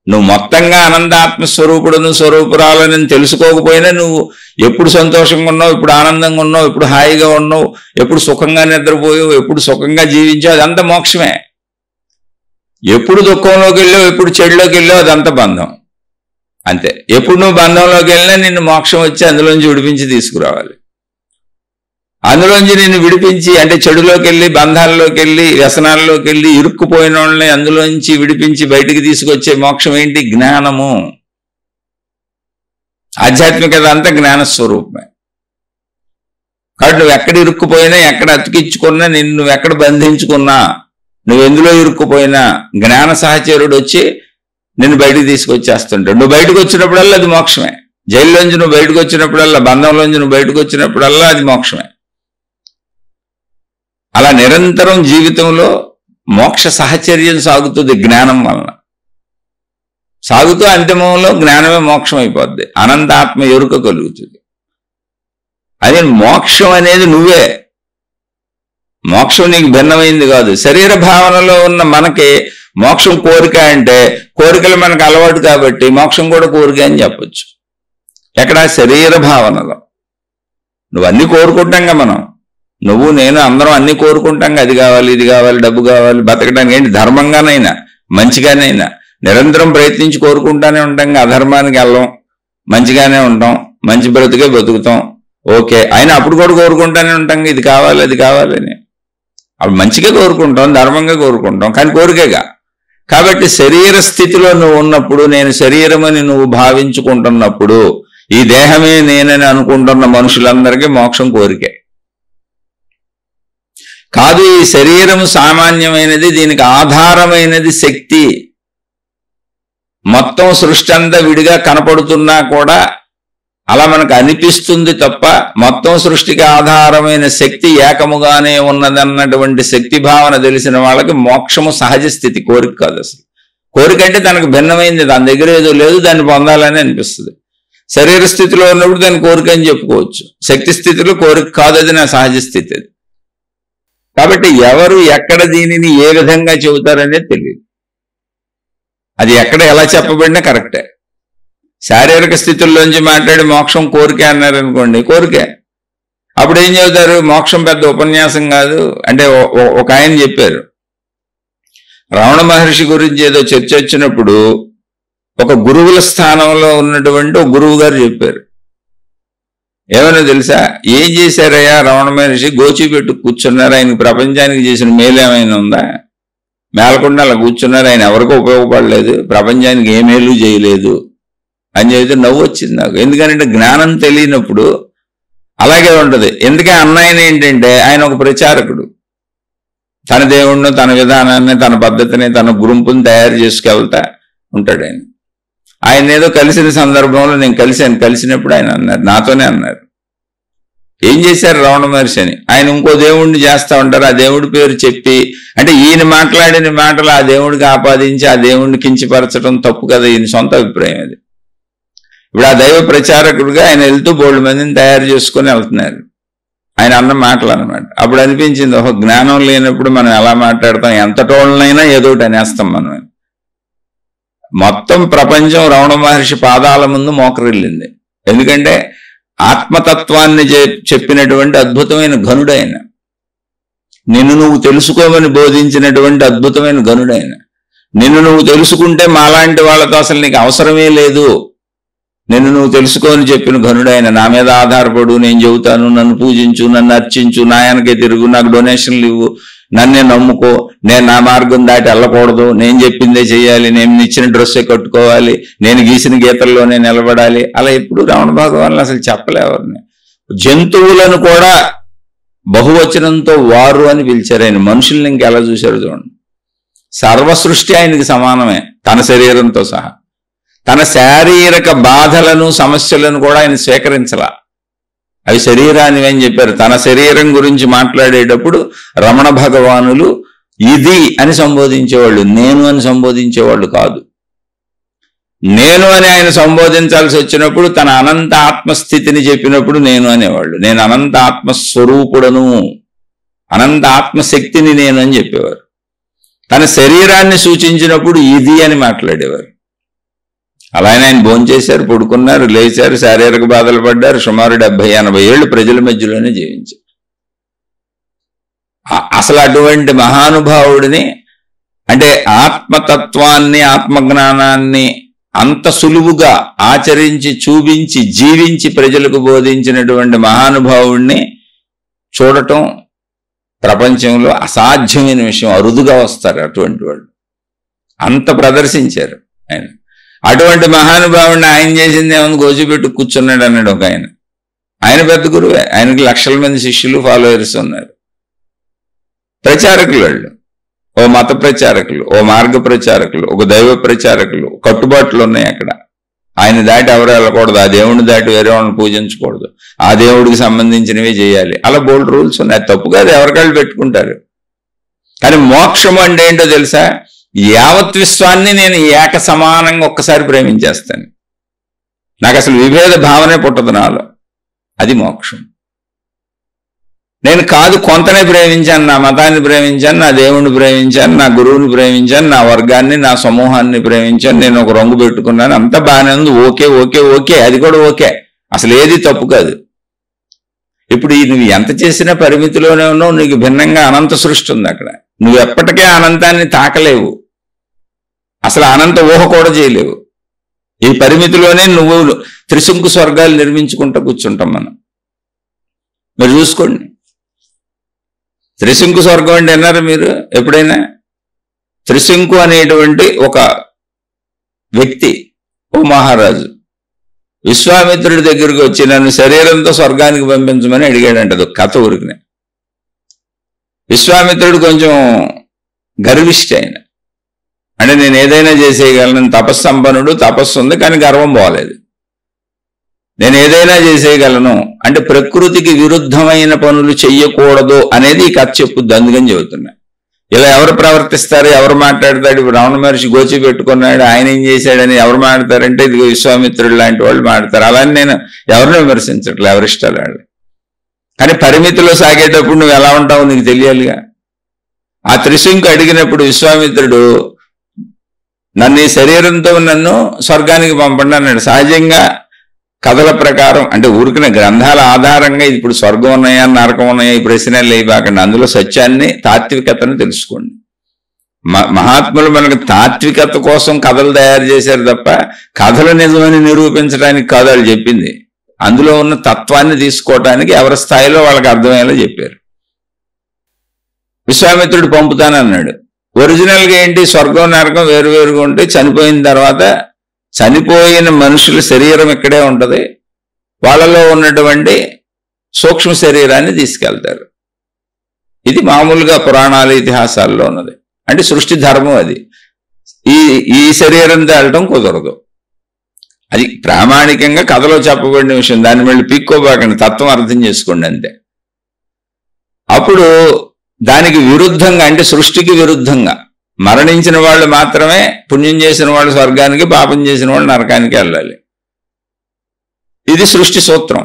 నువ్వు మొత్తంగా అనంతాత్మస్వరూపుడును స్వరూపురాలని తెలుసుకోకపోయినా నువ్వు ఎప్పుడు సంతోషంగా ఉన్నావు, ఎప్పుడు ఆనందంగా ఉన్నావు, ఎప్పుడు హాయిగా ఉన్నావు, ఎప్పుడు సుఖంగా నిద్రపోయావు, ఎప్పుడు సుఖంగా జీవించావు, అదంతా మోక్షమే. ఎప్పుడు దుఃఖంలోకి వెళ్ళావు, ఎప్పుడు చెడులోకి వెళ్ళావు, అదంతా బంధం. అంతే. ఎప్పుడు నువ్వు బంధంలోకి వెళ్ళినా నిన్ను మోక్షం వచ్చి అందులోంచి విడిపించి తీసుకురావాలి. అందులోంచి నిన్ను విడిపించి, అంటే చెడులోకి వెళ్ళి, బంధాల్లోకి వెళ్ళి, వ్యసనాల్లోకి వెళ్ళి ఇరుక్కుపోయిన వాళ్ళని అందులోంచి విడిపించి బయటికి తీసుకొచ్చే మోక్షం ఏంటి? జ్ఞానము. ఆధ్యాత్మికత అంతా జ్ఞానస్వరూపమే. కాబట్టి నువ్వు ఎక్కడ ఇరుక్కుపోయినా, ఎక్కడ అతికించుకున్నా, నిన్ను ఎక్కడ బంధించుకున్నా, నువ్వు ఎందులో ఇరుక్కుపోయినా జ్ఞాన సహచరుడు వచ్చి నిన్ను బయటికి తీసుకొచ్చేస్తుంటాడు. నువ్వు బయటకు వచ్చినప్పుడల్లా అది మోక్షమే. జైల్లోంచి నువ్వు బయటకు వచ్చినప్పుడల్లా, బంధంలోంచి నువ్వు బయటకు వచ్చినప్పుడల్లా అది మోక్షమే. అలా నిరంతరం జీవితంలో మోక్ష సహచర్యం సాగుతుంది జ్ఞానం వలన. సాగుతూ అంతిమంలో జ్ఞానమే మోక్షం అయిపోద్ది. అనంతాత్మ ఎరుక కలుగుతుంది. అదే మోక్షం అనేది నువ్వే. మోక్షం నీకు భిన్నమైంది కాదు. శరీర భావనలో ఉన్న మనకి మోక్షం కోరిక అంటే, కోరికలు మనకు అలవాటు కాబట్టి మోక్షం కూడా కోరిక అని చెప్పొచ్చు. ఎక్కడ? శరీర భావనలో. నువ్వు అన్ని కోరుకుంటాంగా, మనం, నువ్వు నేను అందరం అన్ని కోరుకుంటాంగా. అది కావాలి, ఇది కావాలి, డబ్బు కావాలి, బతకడానికి ఏంటి, ధర్మంగానైనా మంచిగానైనా నిరంతరం ప్రయత్నించి కోరుకుంటానే ఉంటాం. అధర్మానికి వెళ్ళం, మంచిగానే ఉంటాం, మంచి బ్రతుకే బతుకుతాం. ఓకే, అయినా అప్పుడు కూడా కోరుకుంటానే ఉంటాం, ఇది కావాలి, అది కావాలని. అప్పుడు మంచిగా కోరుకుంటాం, ధర్మంగా కోరుకుంటాం, కానీ కోరికేగా. కాబట్టి శరీర స్థితిలో నువ్వు ఉన్నప్పుడు, నేను శరీరమని నువ్వు భావించుకుంటున్నప్పుడు, ఈ దేహమే నేనని అనుకుంటున్న మనుషులందరికీ మోక్షం కోరికే కాదు. ఈ శరీరం సామాన్యమైనది, దీనికి ఆధారమైనది శక్తి. మొత్తం సృష్టి అంతా విడిగా కనపడుతున్నా కూడా అలా మనకు అనిపిస్తుంది తప్ప, మొత్తం సృష్టికి ఆధారమైన శక్తి ఏకముగానే ఉన్నదన్నటువంటి శక్తి భావన తెలిసిన వాళ్ళకి మోక్షము సహజ స్థితి, కోరిక కాదు అసలు. కోరిక అంటే తనకు భిన్నమైంది, దాని దగ్గర ఏదో లేదు, దాన్ని పొందాలని అనిపిస్తుంది. శరీర స్థితిలో ఉన్నప్పుడు దాన్ని కోరిక అని చెప్పుకోవచ్చు. శక్తి స్థితిలో కోరిక కాదు, అది నా సహజ స్థితి. అది కాబట్టి ఎవరు ఎక్కడ దీనిని ఏ విధంగా చెబుతారనేది తెలియదు. అది ఎక్కడ ఎలా చెప్పబడినా కరెక్టే. శారీరక స్థితుల్లోంచి మాట్లాడి మోక్షం కోరికే అన్నారనుకోండి, కోరికే. అప్పుడు ఏం చెబుతారు? మోక్షం పెద్ద ఉపన్యాసం కాదు అంటే. ఒక ఆయన చెప్పారు, రమణ మహర్షి గురించి ఏదో చర్చ వచ్చినప్పుడు ఒక గురువుల స్థానంలో ఉన్నటువంటి ఒక గురువు గారు చెప్పారు, ఏమైనా తెలుసా, ఏం చేశారయ్యా రమణ మహర్షి? గోచిపెట్టు కూర్చున్నారు, ఆయనకి ప్రపంచానికి చేసిన మేలు ఏమైనా ఉందా? మేలకుండా అలా కూర్చున్నారు, ఆయన ఎవరికీ ఉపయోగపడలేదు, ప్రపంచానికి ఏ మేలు చేయలేదు అని చెబితే నవ్వు వచ్చింది నాకు. ఎందుకంటే జ్ఞానం తెలియనప్పుడు అలాగే ఉంటుంది. ఎందుకే అన్నాయన ఏంటంటే, ఆయన ఒక ప్రచారకుడు. తన దేవుణ్ణి, తన విధానాన్ని, తన పద్ధతిని, తన గుంపుని తయారు చేసుకెళ్తా ఉంటాడు ఆయన. ఆయన ఏదో కలిసిన సందర్భంలో నేను కలిసినప్పుడు ఆయన అన్నారు, నాతోనే అన్నారు, ఏం చేశారు రమణ మహర్షి అని. ఆయన ఇంకో దేవుణ్ణి చేస్తా ఉంటారు, ఆ దేవుడి పేరు చెప్పి, అంటే ఈయన మాట్లాడిన మాటలు ఆ దేవుడికి ఆపాదించి ఆ దేవుణ్ణి కించపరచడం తప్పు కదా, ఈయన సొంత అభిప్రాయం అది. ఇప్పుడు ఆ దైవ ప్రచారకుడిగా ఆయన వెళ్తూ బోల్డ్ మందిని తయారు చేసుకుని వెళ్తున్నారు. ఆయన అన్న మాటలు అనమాట. అప్పుడు అనిపించింది, ఓహో, జ్ఞానం లేనప్పుడు మనం ఎలా మాట్లాడతాం, ఎంత టోళ్ళనైనా ఏదో ఒకటి అనేస్తాం మనం. మొత్తం ప్రపంచం రమణ మహర్షి పాదాల ముందు మోకరిల్లింది. ఎందుకంటే ఆత్మతత్వాన్ని చెప్పినటువంటి అద్భుతమైన ఘనుడైన, నిన్ను నువ్వు తెలుసుకోమని బోధించినటువంటి అద్భుతమైన ఘనుడైన, నిన్ను నువ్వు తెలుసుకుంటే మాలాంటి వాళ్ళతో అసలు నీకు అవసరమే లేదు, నిన్ను నువ్వు తెలుసుకోని చెప్పిన ఘనుడైన, నా మీద ఆధారపడు, నేను చెబుతాను, నన్ను పూజించు, నన్ను అర్చించు, నా వెనకే తిరుగు, నాకు డొనేషన్లు ఇవ్వు, నన్నే నమ్ముకో, నేను నా మార్గం దాటి వెళ్ళకూడదు, నేను చెప్పిందే చెయ్యాలి, నేను ఇచ్చిన డ్రెస్సే కట్టుకోవాలి, నేను గీసిన గీతల్లోనే నిలబడాలి. అలా ఎప్పుడు రమణ భగవాన్లు అసలు చెప్పలేవారిని. జంతువులను కూడా బహువచనంతో వారు అని పిలిచారు ఆయన. మనుషుల్ని ఇంకెలా చూశారు చూడండి. సర్వసృష్టి ఆయనకి సమానమే, తన శరీరంతో సహా. తన శారీరక బాధలను సమస్యలను కూడా ఆయన స్వీకరించలా, అవి శరీరానివి అని చెప్పారు. తన శరీరం గురించి మాట్లాడేటప్పుడు రమణ భగవానులు ఇది అని సంబోధించేవాళ్ళు, నేను అని సంబోధించేవాళ్ళు కాదు. నేను అని ఆయన సంబోధించాల్సి వచ్చినప్పుడు తన అనంత ఆత్మస్థితిని చెప్పినప్పుడు నేను అనేవాళ్ళు. నేను అనంత ఆత్మస్వరూపుడను, అనంత ఆత్మశక్తిని నేను అని చెప్పేవారు. తన శరీరాన్ని సూచించినప్పుడు ఇది అని మాట్లాడేవారు. అలానే ఆయన భోంచేశారు, పడుకున్నారు, లేచారు, శారీరక బాధలు పడ్డారు, సుమారు 70-80 ఏళ్ళు ప్రజల మధ్యలోనే జీవించారు. అసలు అటువంటి మహానుభావుడిని, అంటే ఆత్మతత్వాన్ని, ఆత్మజ్ఞానాన్ని అంత సులువుగా ఆచరించి, చూపించి, జీవించి ప్రజలకు బోధించినటువంటి మహానుభావుడిని చూడటం ప్రపంచంలో అసాధ్యమైన విషయం. అరుదుగా వస్తారు అటువంటి వాళ్ళు, అంత ప్రదర్శించారు ఆయన. అటువంటి మహానుభావుడిని ఆయన చేసింది ఏమన్నా గోచిపెట్టు కూర్చున్నాడు అన్నాడు ఒక ఆయన. ఆయన పెద్ద గురువే, ఆయనకి లక్షల మంది శిష్యులు, ఫాలోవర్స్ ఉన్నారు. ప్రచారకులు వాళ్ళు, ఓ మత ప్రచారకులు, ఓ మార్గ ప్రచారకులు, ఒక దైవ ప్రచారకులు, కట్టుబాట్లు ఉన్నాయి అక్కడ. ఆయన దాటి ఎవరు వెళ్ళకూడదు, ఆ దేవుడిని దాటి వేరే వాళ్ళని పూజించకూడదు, ఆ దేవుడికి సంబంధించినవి చేయాలి, అలా బోల్డ్ రూల్స్ ఉన్నాయి. తప్పు కాదు, ఎవరికాళ్ళు పెట్టుకుంటారు. కానీ మోక్షం అంటే ఏంటో తెలుసా? యావత్ విశ్వాన్ని నేను ఏక సమానంగా ఒక్కసారి ప్రేమించేస్తాను, నాకు అసలు విభేద భావనే పుట్టదు నాలో, అది మోక్షం. నేను కాదు కొంతనే ప్రేమించాను, నా మతాన్ని ప్రేమించాను, నా దేవుణ్ణి ప్రేమించాను, నా గురువుని ప్రేమించాను, నా వర్గాన్ని, నా సమూహాన్ని ప్రేమించాను, నేను ఒక రంగు పెట్టుకున్నాను, అంతా బాగానే ఉంది, ఓకే ఓకే ఓకే, అది కూడా ఓకే, అసలు ఏది తప్పు కాదు. ఇప్పుడు నువ్వు ఎంత చేసినా పరిమితిలోనే ఉన్నావు, నీకు భిన్నంగా అనంత సృష్టి ఉంది అక్కడ. నువ్వు ఎప్పటికే అనంతాన్ని తాకలేవు, అసలు అనంత ఊహ కూడా చేయలేవు. ఈ పరిమితిలోనే నువ్వు త్రిశంకు స్వర్గాలు నిర్మించుకుంటూ కూర్చుంటాం మనం. మీరు చూసుకోండి, త్రిశంకు స్వర్గం అంటే అన్నారు మీరు ఎప్పుడైనా? త్రిశంకు అనేటువంటి ఒక వ్యక్తి, ఓ మహారాజు, విశ్వామిత్రుడి దగ్గరికి వచ్చి నన్ను శరీరంతో స్వర్గానికి పంపించమని అడిగాడంటది కథ ఊరికినే. విశ్వామిత్రుడు కొంచెం గర్విష్టి ఆయన, అంటే నేను ఏదైనా చేసేయగలను, తపస్సంపన్నుడు, తపస్సు ఉంది కానీ గర్వం పోలేదు. నేను ఏదైనా చేసేయగలను అంటే ప్రకృతికి విరుద్ధమైన పనులు చెయ్యకూడదు అనేది ఈ కథ చెప్పుద్ది, అందుకని చెబుతున్నా. ఇలా ఎవరు ప్రవర్తిస్తారు, ఎవరు మాట్లాడతాడు? ఇప్పుడు రమణ మహర్షి గోచి పెట్టుకున్నాడు, ఆయన ఏం చేశాడని ఎవరు మాట్లాడతారంటే ఇది విశ్వామిత్రుడు లాంటి వాళ్ళు మాట్లాడతారు. అలానే నేను ఎవరిని విమర్శించట్లే, ఎవరిష్టాలు వాళ్ళు. కానీ పరిమితిలో సాగేటప్పుడు నువ్వు ఎలా ఉంటావో నీకు తెలియాలిగా. ఆ త్రిశంకు అడిగినప్పుడు విశ్వామిత్రుడు నన్ను ఈ శరీరంతో నన్ను స్వర్గానికి పంపండి అన్నాడు. సహజంగా కథల ప్రకారం, అంటే ఊరికిన గ్రంథాల ఆధారంగా ఇప్పుడు స్వర్గం ఉన్నాయా, నరకం ఉన్నాయా, ఈ ప్రశ్నలు లేవాకండి. అందులో సత్యాన్ని, తాత్వికతను తెలుసుకోండి. మహాత్ములు మనకు తాత్వికత కోసం కథలు తయారు చేశారు తప్ప కథలు నిజమని నిరూపించడానికి కాదు వాళ్ళు చెప్పింది. అందులో ఉన్న తత్వాన్ని తీసుకోవటానికి ఎవరి స్థాయిలో వాళ్ళకి అర్థమయ్యేలా చెప్పారు. విశ్వామిత్రుడు పంపుతానన్నాడు. ఒరిజినల్గా ఏంటి, స్వర్గం నరకం వేరువేరుగా ఉంటే చనిపోయిన తర్వాత చనిపోయిన మనుషుల శరీరం ఇక్కడే ఉంటుంది, వాళ్ళలో ఉన్నటువంటి సూక్ష్మ శరీరాన్ని తీసుకెళ్తారు. ఇది మామూలుగా పురాణాలు, ఇతిహాసాల్లో ఉన్నది. అంటే సృష్టి ధర్మం అది. ఈ శరీరంతో వెళ్ళటం కుదరదు. అది ప్రామాణికంగా కథలో చెప్పబడిన విషయం, దాన్ని మళ్ళీ పీక్కోబాకండి, తత్వం అర్థం చేసుకోండి అంతే. అప్పుడు దానికి విరుద్ధంగా, అంటే సృష్టికి విరుద్ధంగా మరణించిన వాళ్ళు మాత్రమే, పుణ్యం చేసిన వాళ్ళు స్వర్గానికి, పాపం చేసిన వాళ్ళు నరకానికి వెళ్ళాలి. ఇది సృష్టి సూత్రం.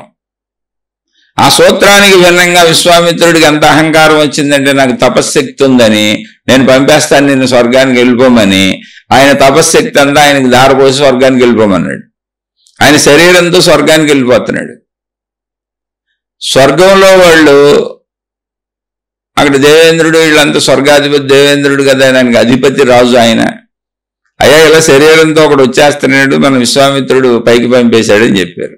ఆ సూత్రానికి భిన్నంగా విశ్వామిత్రుడికి ఎంత అహంకారం వచ్చిందంటే, నాకు తపశ్శక్తి ఉందని, నేను పంపేస్తాను నిన్ను స్వర్గానికి వెళ్ళిపోమని, ఆయన తపశ్శక్తి అంతా ఆయనకి దారిపోసి స్వర్గానికి వెళ్ళిపోమన్నాడు. ఆయన శరీరంతో స్వర్గానికి వెళ్ళిపోతున్నాడు. స్వర్గంలో వాళ్ళు అక్కడ దేవేంద్రుడు, వీళ్ళంతా స్వర్గాధిపతి దేవేంద్రుడు కదా, ఆయనకి అధిపతి రాజు ఆయన. అయ్యా ఇలా శరీరంతో ఒకడు వచ్చేస్తున్నాడు, మన విశ్వామిత్రుడు పైకి పంపేశాడు అని చెప్పారు.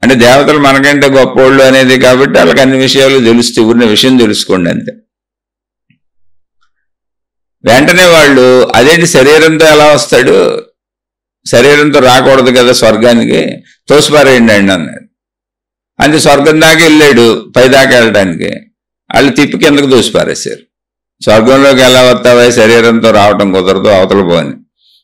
అంటే దేవతలు మనకంటే గొప్పోళ్ళు అనేది కాబట్టి వాళ్ళకి అన్ని విషయాలు తెలుస్తూ ఊరిన విషయం తెలుసుకోండి అంతే. వెంటనే వాళ్ళు అదేంటి శరీరంతో ఎలా వస్తాడు, శరీరంతో రాకూడదు కదా స్వర్గానికి, తోసిపారేయండి అండి అన్నాడు. అంటే స్వర్గం దాకా వెళ్ళాడు, పైదాకా వెళ్ళడానికి వాళ్ళు తిప్పి కిందకు తోసిపారేశారు. స్వర్గంలోకి ఎలా వస్తావా, శరీరంతో రావటం కుదరదు, అవతల పోని.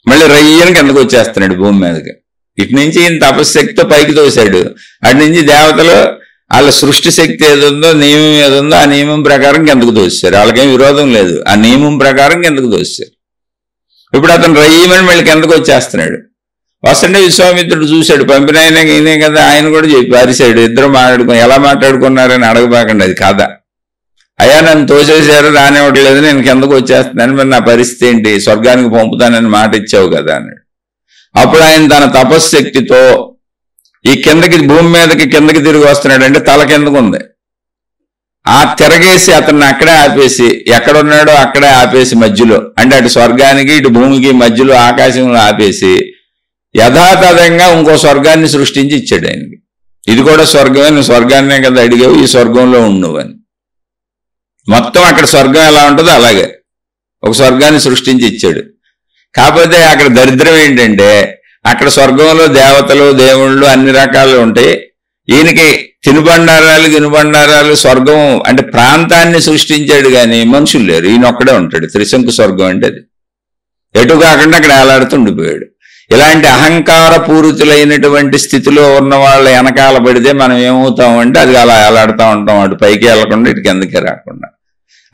మళ్ళీ రయ్యని కిందకు వచ్చేస్తున్నాడు భూమి మీదకి. ఇటు నుంచి ఈయన తపశక్తితో పైకి తోశాడు, అటు నుంచి దేవతలు వాళ్ళ సృష్టి శక్తి ఏదుందో, నియమం ఏదుందో ఆ నియమం ప్రకారం కిందకు తోశారు. వాళ్ళకేం విరోధం లేదు, ఆ నియమం ప్రకారం కిందకు తోశారు. ఇప్పుడు అతను రయ్యమని మళ్ళీ కిందకు వచ్చేస్తున్నాడు. వస్తుంటే విశ్వామిత్రుడు చూశాడు, పంపిన ఆయన ఈయనే కదా, ఆయన కూడా చెప్పి అరిశాడు. ఇద్దరు ఎలా మాట్లాడుకున్నారని అడగబాకండి, అది కాదా. అయ్యా నన్ను తోసేశారు, రానివ్వట్లేదు, నేను కిందకు వచ్చేస్తున్నాను, మరి నా పరిస్థితి ఏంటి, స్వర్గానికి పంపుతానని మాట ఇచ్చావు కదా అన్నాడు. అప్పుడు ఆయన తన తపశ్శక్తితో ఈ కిందకి భూమి మీదకి కిందకి తిరిగి వస్తున్నాడు. అంటే తల కిందకు ఉంది, ఆ తిరగేసి అతన్ని అక్కడే ఆపేసి, ఎక్కడున్నాడో అక్కడే ఆపేసి మధ్యలో, అంటే అటు స్వర్గానికి ఇటు భూమికి మధ్యలో ఆకాశంలో ఆపేసి యథాతథంగా ఇంకో స్వర్గాన్ని సృష్టించి ఇచ్చాడు ఆయనకి. ఇది కూడా స్వర్గమే, నువ్వు స్వర్గాన్నే కదా అడిగావు, ఈ స్వర్గంలో ఉండు అని. మొత్తం అక్కడ స్వర్గం ఎలా ఉంటుందో అలాగే ఒక స్వర్గాన్ని సృష్టించి ఇచ్చాడు. కాకపోతే అక్కడ దరిద్రం ఏంటంటే అక్కడ స్వర్గంలో దేవతలు దేవుళ్ళు అన్ని రకాలు ఉంటాయి. ఈయనకి తినుబండారాలు గినుబండారాలు స్వర్గం అంటే ప్రాంతాన్ని సృష్టించాడు కానీ మనుషులు లేరు, ఈయన ఒక్కడే ఉంటాడు. త్రిశంకు స్వర్గం అంటే అది. ఎటు కాకుండా అక్కడ ఏలాడుతూ ఉండిపోయాడు. ఇలాంటి అహంకార పూరితులైనటువంటి స్థితిలో ఉన్న వాళ్ళ వెనకాల పడితే మనం ఏమవుతామంటే అది అలా ఏలాడుతూ ఉంటాం, అటు పైకి వెళ్లకుండా ఇటు కిందకి రాకుండా.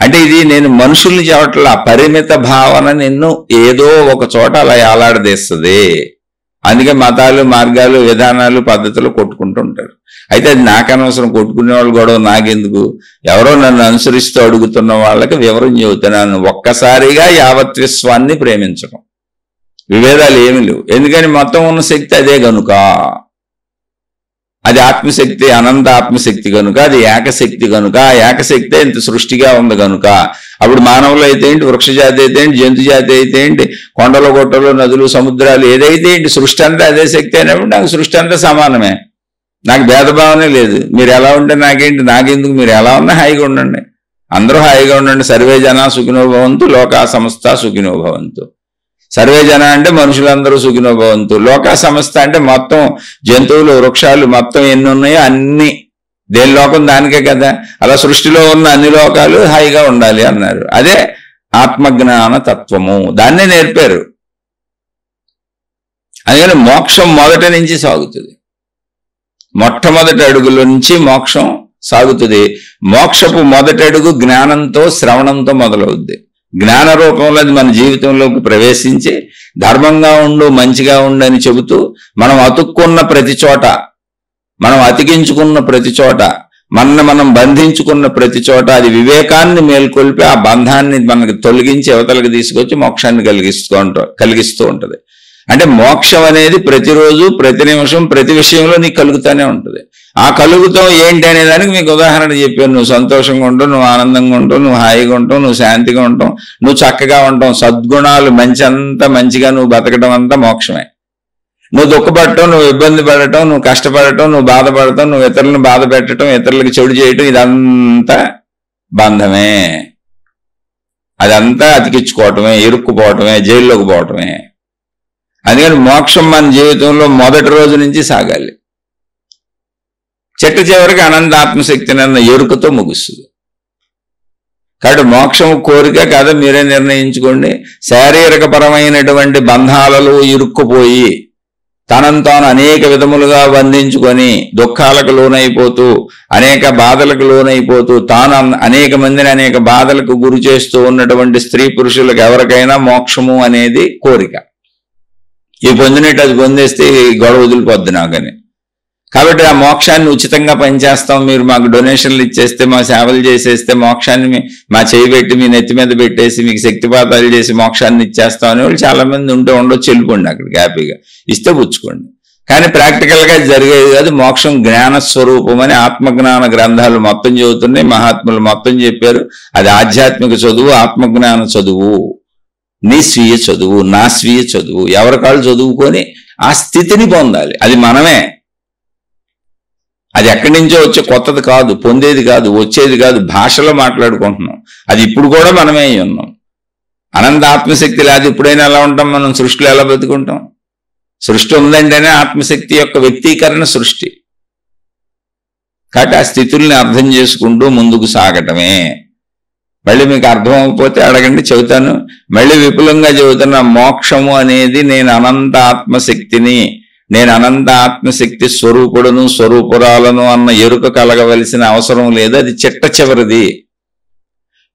అంటే ఇది నేను మనుషుల్ని చెప్పట్ల, పరిమిత భావన నిన్ను ఏదో ఒక చోట అలా ఏలాడదీస్తుంది. అందుకే మతాలు మార్గాలు విధానాలు పద్ధతులు కొట్టుకుంటూ ఉంటారు. అయితే అది నాకనవసరం, కొట్టుకునే వాళ్ళు గొడవ నాకెందుకు, ఎవరో నన్ను అనుసరిస్తూ అడుగుతున్న వాళ్ళకి వివరం చెబుతున్నాను. ఒక్కసారిగా యావత్ విశ్వాన్ని ప్రేమించడం, విభేదాలు ఏమి లేవు. ఎందుకని మొత్తం ఉన్న శక్తి అదే కనుక, అది ఆత్మశక్తి, అనంత ఆత్మశక్తి కనుక, అది ఏకశక్తి కనుక, ఆ ఏకశక్తి ఇంత సృష్టిగా ఉంది కనుక. అప్పుడు మానవులు అయితే ఏంటి, వృక్షజాతి అయితే ఏంటి, జంతు జాతి అయితే ఏంటి, కొండలు గొట్టలు నదులు సముద్రాలు ఏదైతే ఏంటి, సృష్టి అంతా అదే శక్తి అయినప్పుడు నాకు సృష్టి అంతా సమానమే, నాకు భేదభావనే లేదు. మీరు ఎలా ఉంటే నాకేంటి, నాకెందుకు, మీరు ఎలా ఉన్నా హాయిగా ఉండండి, అందరూ హాయిగా ఉండండి. సర్వే జనా సుఖినో భవంతు, లోకా సమస్త సుఖినో భవంతు. సర్వే జన అంటే మనుషులందరూ సుఖినో భవంతు, లోకా సమస్త అంటే మొత్తం జంతువులు వృక్షాలు మొత్తం ఎన్ని ఉన్నాయో అన్ని, దేని లోకం దానికే కదా. అలా సృష్టిలో ఉన్న అన్ని లోకాలు హాయిగా ఉండాలి అన్నారు. అదే ఆత్మజ్ఞాన తత్వము, దాన్నే నేర్పారు. అందుకని మోక్షం మొదటి నుంచి సాగుతుంది, మొట్టమొదటి అడుగుల నుంచి మోక్షం సాగుతుంది. మోక్షపు మొదటి అడుగు జ్ఞానంతో శ్రవణంతో మొదలవుద్ది. జ్ఞాన రూపంలో అది మన జీవితంలోకి ప్రవేశించి ధర్మంగా ఉండు, మంచిగా ఉండు అని చెబుతూ మనం అతుక్కున్న ప్రతి చోట, మనం అతికించుకున్న ప్రతి చోట, మనం బంధించుకున్న ప్రతి చోట అది వివేకాన్ని మేల్కొల్పి ఆ బంధాన్ని మనకి తొలగించి అవతలకి తీసుకొచ్చి మోక్షాన్ని కలిగిస్తూ ఉంటుంది. అంటే మోక్షం అనేది ప్రతిరోజు ప్రతి నిమిషం ప్రతి విషయంలో నీకు కలుగుతూనే ఉంటుంది. ఆ కలుగుతాం ఏంటి అనే దానికి మీకు ఉదాహరణ చెప్పాను. నువ్వు సంతోషంగా ఉంటావు, నువ్వు ఆనందంగా ఉంటావు, నువ్వు హాయిగా ఉంటావు, నువ్వు శాంతిగా ఉంటావు, నువ్వు చక్కగా ఉంటావు, సద్గుణాలు మంచి అంతా మంచిగా నువ్వు బతకడం అంతా మోక్షమే. నువ్వు దుఃఖపడటం, నువ్వు ఇబ్బంది పడటం, నువ్వు కష్టపడటం, నువ్వు బాధపడటం, నువ్వు ఇతరులను బాధ పెట్టడం, ఇతరులకు చెడు చేయటం, ఇదంతా బంధమే. అదంతా అతికించుకోవటమే, ఇరుక్కుపోవటమే, జైల్లోకి పోవటమే. అందుకని మోక్షం మన జీవితంలో మొదటి రోజు నుంచి సాగాలి, చెట్టు చివరికి అనంత ఆత్మశక్తిని అన్న ఎరుకతో ముగుస్తుంది. కాబట్టి మోక్షం కోరిక కాదు, మీరే నిర్ణయించుకోండి. శారీరకపరమైనటువంటి బంధాలలో ఇరుక్కుపోయి తనను తాను అనేక విధములుగా బంధించుకొని దుఃఖాలకు లోనైపోతూ, అనేక బాధలకు లోనైపోతూ, తాను అనేక మందిని అనేక బాధలకు గురి చేస్తూ ఉన్నటువంటి స్త్రీ పురుషులకు ఎవరికైనా మోక్షము అనేది కోరిక. ఈ పొందినట్టు అది పొందేస్తే గొడవ వదిలిపోద్ది నాకని. కాబట్టి ఆ మోక్షాన్ని ఉచితంగా పనిచేస్తాం, మీరు మాకు డొనేషన్లు ఇచ్చేస్తే, మా సేవలు చేసేస్తే మోక్షాన్ని మా చేయి పెట్టి మీ నెత్తి మీద పెట్టేసి మీకు శక్తిపాతాలు చేసి మోక్షాన్ని ఇచ్చేస్తాం అనే వాళ్ళు చాలా మంది ఉండొచ్చు. వెళ్ళిపోండి అక్కడికి, హ్యాపీగా ఇస్తే పుచ్చుకోండి. కానీ ప్రాక్టికల్గా జరిగేది కాదు. మోక్షం జ్ఞాన స్వరూపం అని ఆత్మజ్ఞాన గ్రంథాలు మొత్తం చెబుతున్నాయి, మహాత్ములు మొత్తం చెప్పారు. అది ఆధ్యాత్మిక చదువు, ఆత్మజ్ఞాన చదువు. నీ స్వీయ చదువు, నా స్వీయ చదువు, ఎవరికాళ్ళు చదువుకొని ఆ స్థితిని పొందాలి. అది మనమే. అది ఎక్కడి నుంచో వచ్చే కొత్తది కాదు, పొందేది కాదు, వచ్చేది కాదు. భాషలో మాట్లాడుకుంటున్నాం. అది ఇప్పుడు కూడా మనమే ఉన్నాం. అనంత ఆత్మశక్తి లేదు ఇప్పుడైనా ఎలా ఉంటాం మనం? సృష్టిలో ఎలా బతుకుంటాం? సృష్టి ఉందంటేనే ఆత్మశక్తి యొక్క వ్యక్తీకరణ సృష్టి. కాబట్టి ఆ స్థితుల్ని అర్థం చేసుకుంటూ ముందుకు సాగటమే. మళ్ళీ మీకు అర్థం అవ్వకపోతే అడగండి, చెబుతాను. మళ్ళీ విపులంగా చెబుతున్నా. మోక్షము అనేది నేను అనంత ఆత్మశక్తిని, నేను అనంత ఆత్మశక్తి స్వరూపుడును స్వరూపురాలను అన్న ఎరుక కలగవలసిన అవసరం లేదు. అది చిట్ట చివరిది.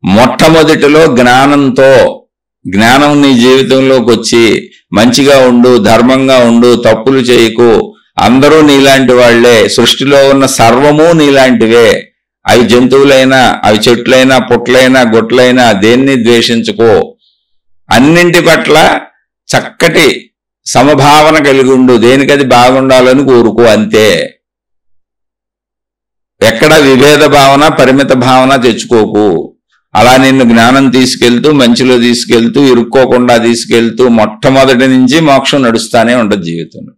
మొట్టమొదటిలో జ్ఞానంతో, జ్ఞానం నీ జీవితంలోకి వచ్చి మంచిగా ఉండు, ధర్మంగా ఉండు, తప్పులు చేయకు, అందరూ నీలాంటి వాళ్లే, సృష్టిలో ఉన్న సర్వము నీలాంటివే, అవి జంతువులైనా, అవి చెట్లైనా, పుట్లైనా, గుట్లైనా దేన్ని ద్వేషించుకో, అన్నింటి పట్ల చక్కటి సమభావన కలిగి ఉండు, దేనికది బాగుండాలని కోరుకో, అంతే. ఎక్కడ విభేద భావన, పరిమిత భావన తెచ్చుకోకు. అలా నిన్ను జ్ఞానం తీసుకెళ్తూ, మంచిలో తీసుకెళ్తూ, ఇరుక్కోకుండా తీసుకెళ్తూ మొట్టమొదటి నుంచి మోక్షం నడుస్తానే ఉంటుంది జీవితంలో.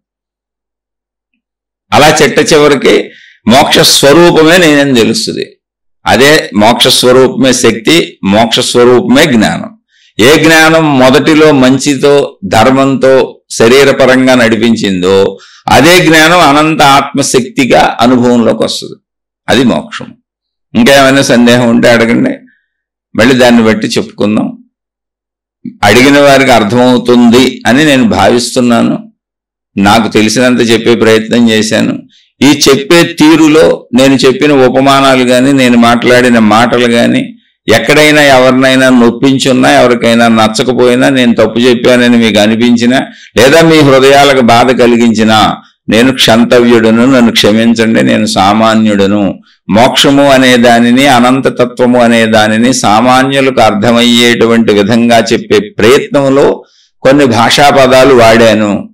అలా చిట్ట చివరికి మోక్ష స్వరూపమే నేనని తెలుస్తుంది. అదే మోక్ష స్వరూపమే శక్తి, మోక్ష స్వరూపమే జ్ఞానం. ఏ జ్ఞానం మొదటిలో మంచితో, ధర్మంతో, శరీరపరంగా నడిపించిందో అదే జ్ఞానం అనంత ఆత్మశక్తిగా అనుభవంలోకి వస్తుంది. అది మోక్షం. ఇంకా ఏమైనా సందేహం ఉంటే అడగండి, మళ్ళీ దాన్ని బట్టి చెప్పుకుందాం. అడిగిన వారికి అర్థమవుతుంది అని నేను భావిస్తున్నాను. నాకు తెలిసినంత చెప్పే ప్రయత్నం చేశాను. ఈ చెప్పే తీరులో నేను చెప్పిన ఉపమానాలు కానీ, నేను మాట్లాడిన మాటలు కానీ ఎక్కడైనా ఎవరినైనా నొప్పించున్నా, ఎవరికైనా నచ్చకపోయినా, నేను తప్పు చెప్పానని మీకు అనిపించినా, లేదా మీ హృదయాలకు బాధ కలిగించినా నేను క్షంతవ్యుడును, నన్ను క్షమించండి, నేను సామాన్యుడును. మోక్షము అనే దానిని, అనంతతత్వము అనే దానిని సామాన్యులకు అర్థమయ్యేటువంటి విధంగా చెప్పే ప్రయత్నంలో కొన్ని భాషా పదాలు వాడాను.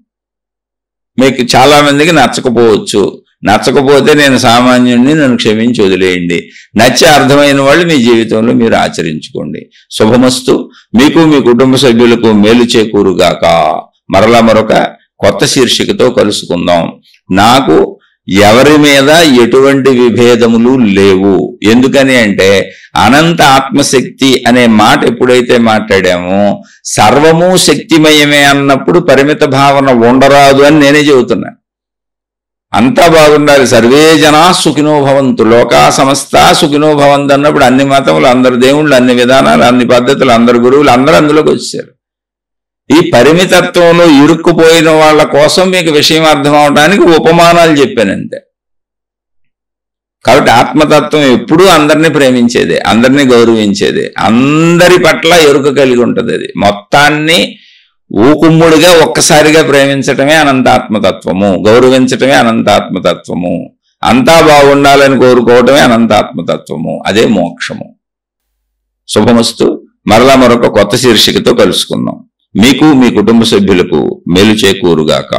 మీకు చాలా మందికి నచ్చకపోవచ్చు. నచ్చకపోతే నేను సామాన్యుడిని, నన్ను క్షమించి వదిలేయండి. నచ్చి అర్థమైన వాళ్ళు మీ జీవితంలో మీరు ఆచరించుకోండి. శుభమస్తు. మీకు, మీ కుటుంబ సభ్యులకు మేలు చేకూరుగాక. మరలా మరొక కొత్త శీర్షికతో కలుసుకుందాం. నాకు ఎవరి మీద ఎటువంటి విభేదములు లేవు. ఎందుకని అంటే అనంత ఆత్మశక్తి అనే మాట ఎప్పుడైతే మాట్లాడామో సర్వము శక్తిమయమే అన్నప్పుడు పరిమిత భావన ఉండరాదు అని నేనే చెబుతున్నా. అంతా బాగుండాలి. సర్వే జనా సుఖినో భవంతు, లోకా సమస్త సుఖినో భవంతు అన్నప్పుడు అన్ని మతములు, అందరు దేవుళ్ళు, అన్ని విధానాలు, అన్ని పద్ధతులు, అందరు గురువులు అందరూ అందులోకి వచ్చారు. ఈ పరిమితత్వంలో ఇరుక్కుపోయిన వాళ్ళ కోసం మీకు విషయం అర్థం అవడానికి ఉపమానాలు చెప్పానంతే. కాబట్టి ఆత్మతత్వం ఎప్పుడూ అందరినీ ప్రేమించేదే, అందరినీ గౌరవించేదే, అందరి పట్ల ఎరుక కలిగి ఉంటుంది. అది మొత్తాన్ని ఊకుమ్ముడిగా ఒక్కసారిగా ప్రేమించటమే అనంతాత్మతత్వము, గౌరవించటమే అనంతాత్మతత్వము, అంతా బాగుండాలని కోరుకోవటమే అనంతాత్మతత్వము. అదే మోక్షము. శుభమస్తు. మరలా మరొక కొత్త శీర్షికతో కలుసుకుందాం. మీకు, మీ కుటుంబ సభ్యులకు మేలు చేకూరుగాక.